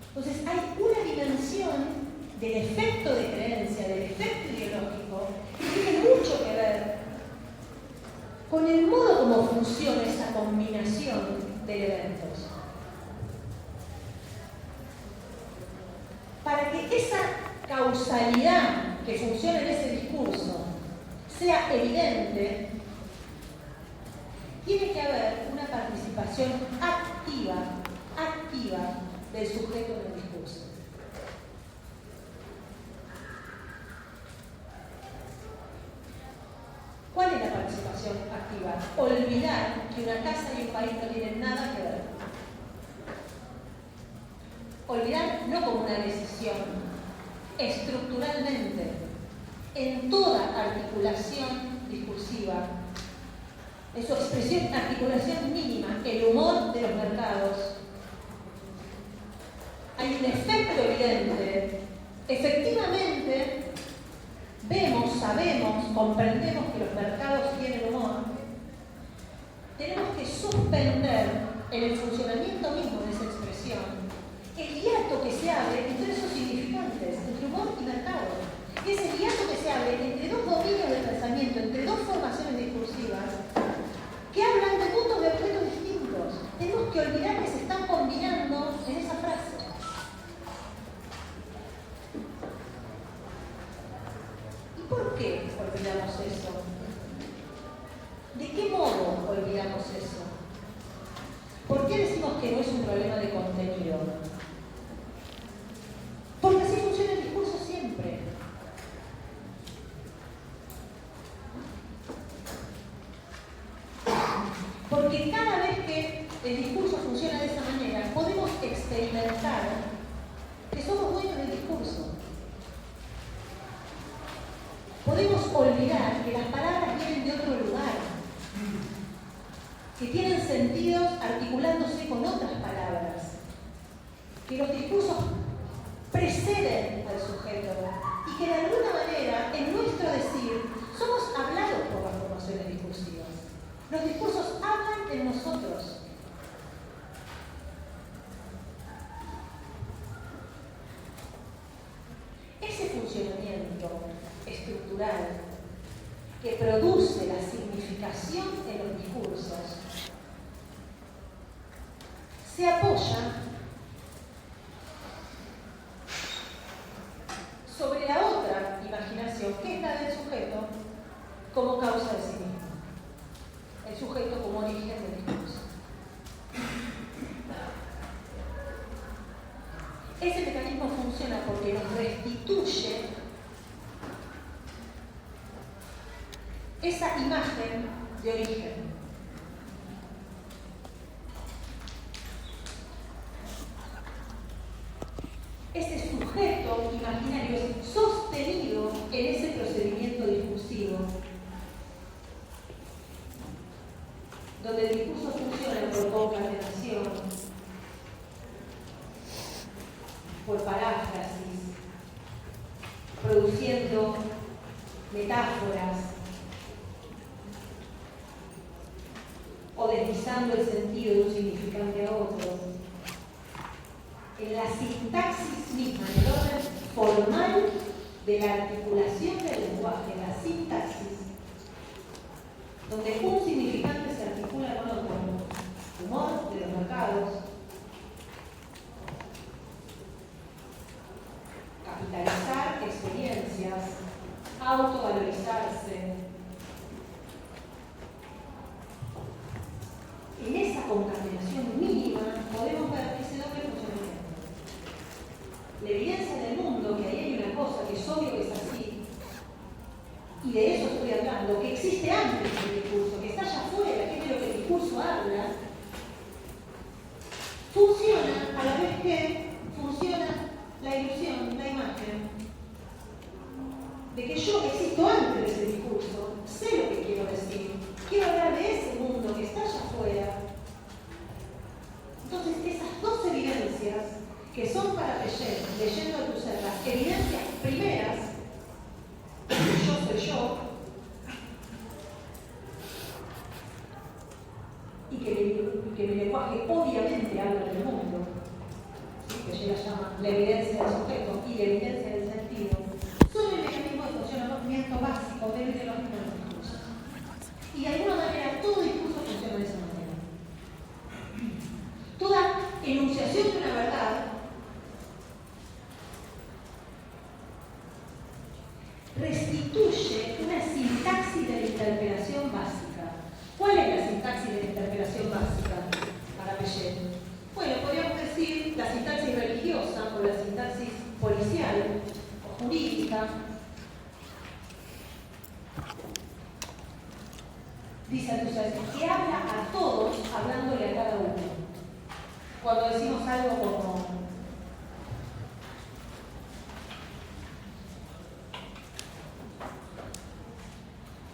Entonces hay una dimensión del efecto de creencia, del efecto ideológico, que tiene mucho que ver con el modo como funciona esa combinación de elementos. Para que esa causalidad que funciona en ese discurso sea evidente, tiene que haber una participación activa del sujeto del discurso. ¿Cuál es la participación activa? Olvidar que una casa y un país no tienen nada que ver. Olvidar no como una decisión, estructuralmente, en toda articulación discursiva, en su expresión, articulación mínima, el humor de los mercados, hay un efecto evidente. Efectivamente, vemos, sabemos, comprendemos que los mercados tienen humor. Tenemos que suspender en el funcionamiento mismo de esa expresión el hiato que se abre entre esos significantes, entre humor y mercado. Ese hiato que se abre entre dos dominios del pensamiento, entre por qué olvidamos eso? ¿De qué modo olvidamos eso? ¿Por qué decimos que no es un problema de contenido? Porque así funciona el discurso siempre. Porque cada vez que el discurso funciona de esa manera, podemos experimentar que somos dueños del discurso. Podemos olvidar que las palabras vienen de otro lugar, que tienen sentidos articulándose con otras palabras, que los discursos preceden al sujeto y que de alguna manera, en nuestro decir, somos hablados por las formaciones discursivas. Los discursos hablan de nosotros. Ese funcionamiento estructural que produce la significación en los discursos se apoya sobre la otra imaginación, que es la del sujeto como causa de sí mismo, el sujeto como origen del discurso. Ese mecanismo funciona porque nos restituye esa imagen de origen. Ese sujeto imaginario es sostenido en ese procedimiento discursivo, donde el discurso funciona por concatenación, por paráfrasis, produciendo metáforas o deslizando el sentido de un significante a otro. En la sintaxis misma, en el orden formal de la articulación del lenguaje, la sintaxis, donde un significante se articula con otro, humor de los mercados, capitalizar experiencias, autovalorizarse. En esa concatenación mínima podemos ver ese doble funcionamiento. La evidencia del mundo, que ahí hay una cosa que es obvio que es así, y de eso estoy hablando, que existe antes del discurso, que está allá afuera, que es de lo que el discurso habla, funciona a la vez que funciona la ilusión, la imagen, de que yo existo antes de ese discurso, sé lo que quiero decir, quiero hablar de ese mundo que está allá afuera. Entonces, esas dos evidencias, que son para leyendo a tu ser, las evidencias primeras, que yo soy yo, y que mi lenguaje obviamente habla del mundo, ¿sí? Que ella llama la evidencia del sujeto y la evidencia del sentido, son el mecanismo de funcionamiento básico de los discursos. Y de alguna manera todo discurso funciona de esa manera. Toda enunciación de una verdad restituye una sintaxis de la interpelación básica. ¿Cuál es la sintaxis de la interpelación básica para Piaget? Bueno, podríamos decir la sintaxis religiosa o la sintaxis policial o jurídica. Dice Althusser, que habla a todos hablándole a cada uno. Cuando decimos algo como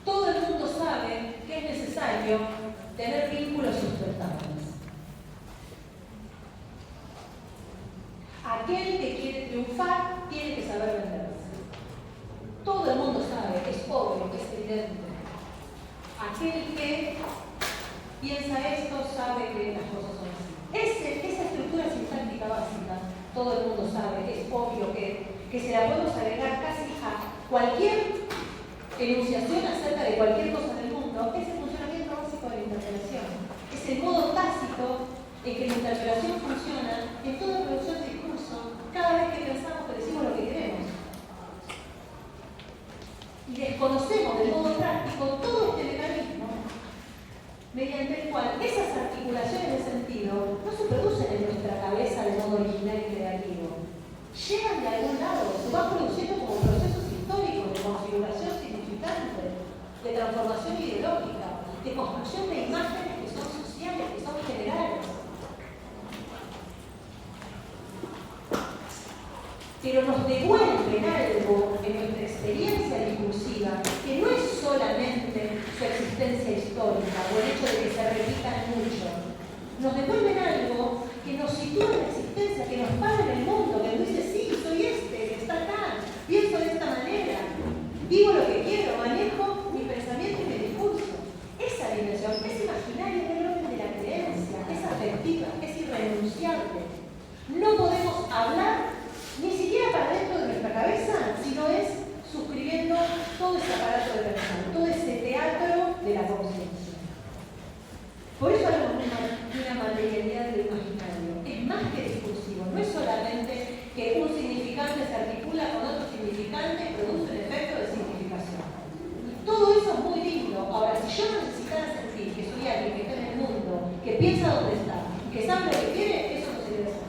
todo el mundo sabe que es necesario tener vínculos sustentables. Aquel que quiere triunfar tiene que saber venderse. Todo el mundo sabe, es obvio, es evidente. Aquel que piensa esto sabe que las cosas son así. Esa estructura sintáctica básica, todo el mundo sabe, es obvio que se la podemos agregar casi a cualquier enunciación acerca de cualquier cosa del mundo, es el funcionamiento básico de la interpelación. Es el modo tácito en que la interpelación funciona en toda producción de discurso, cada vez que pensamos que decimos lo que queremos. y desconocemos de modo práctico todo este mecanismo mediante el cual esas articulaciones de sentido no se producen en nuestra cabeza de modo original y creativo. Llegan de algún lado, se van produciendo como procesos históricos de configuración significante, de transformación ideológica, de construcción de imágenes que son sociales, que son generales. Pero nos devuelven algo en nuestra experiencia discursiva que no es solamente su existencia histórica o el hecho de que se repitan mucho. Nos devuelven algo que nos sitúa en la existencia, que nos para en el mundo, que nos dice, sí, soy este, que está acá, pienso de esta manera, digo lo que quiero, manejo mi pensamiento y mi discurso. Esa dimensión es imaginaria, es del orden de la creencia, es afectiva, es irrenunciable. No podemos hablar ni siquiera para dentro de nuestra cabeza, sino es suscribiendo todo ese aparato de pensar, todo ese teatro de la conciencia. Por eso hablamos de una materialidad de lo imaginario. Es más que discursivo, no es solamente que un significante se articula con otro significante y produce un efecto de significación. Todo eso es muy lindo. Ahora, si yo necesitara sentir que soy alguien que está en el mundo, que piensa dónde está, que sabe lo que quiere, eso no sería eso.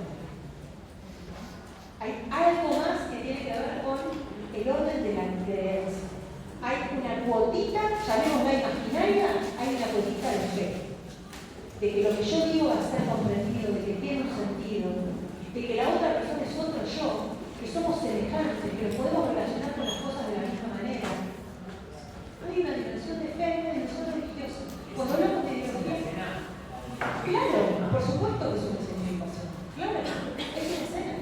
Hay algo más que tiene que ver con el orden de la creencia. Hay una cuotita, llamémosla imaginaria, hay una cuotita de fe. De que lo que yo digo va a ser comprendido, de que tiene un sentido, de que la otra persona es otro yo, que somos semejantes, que nos podemos relacionar con las cosas de la misma manera. Hay una dimensión de fe, hay una dimensión religiosa. Cuando hablamos de ideología, claro, por supuesto que es una escenificación. Claro, es una escena.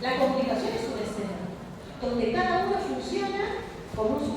La comunicación es una escena, donde cada uno funciona como un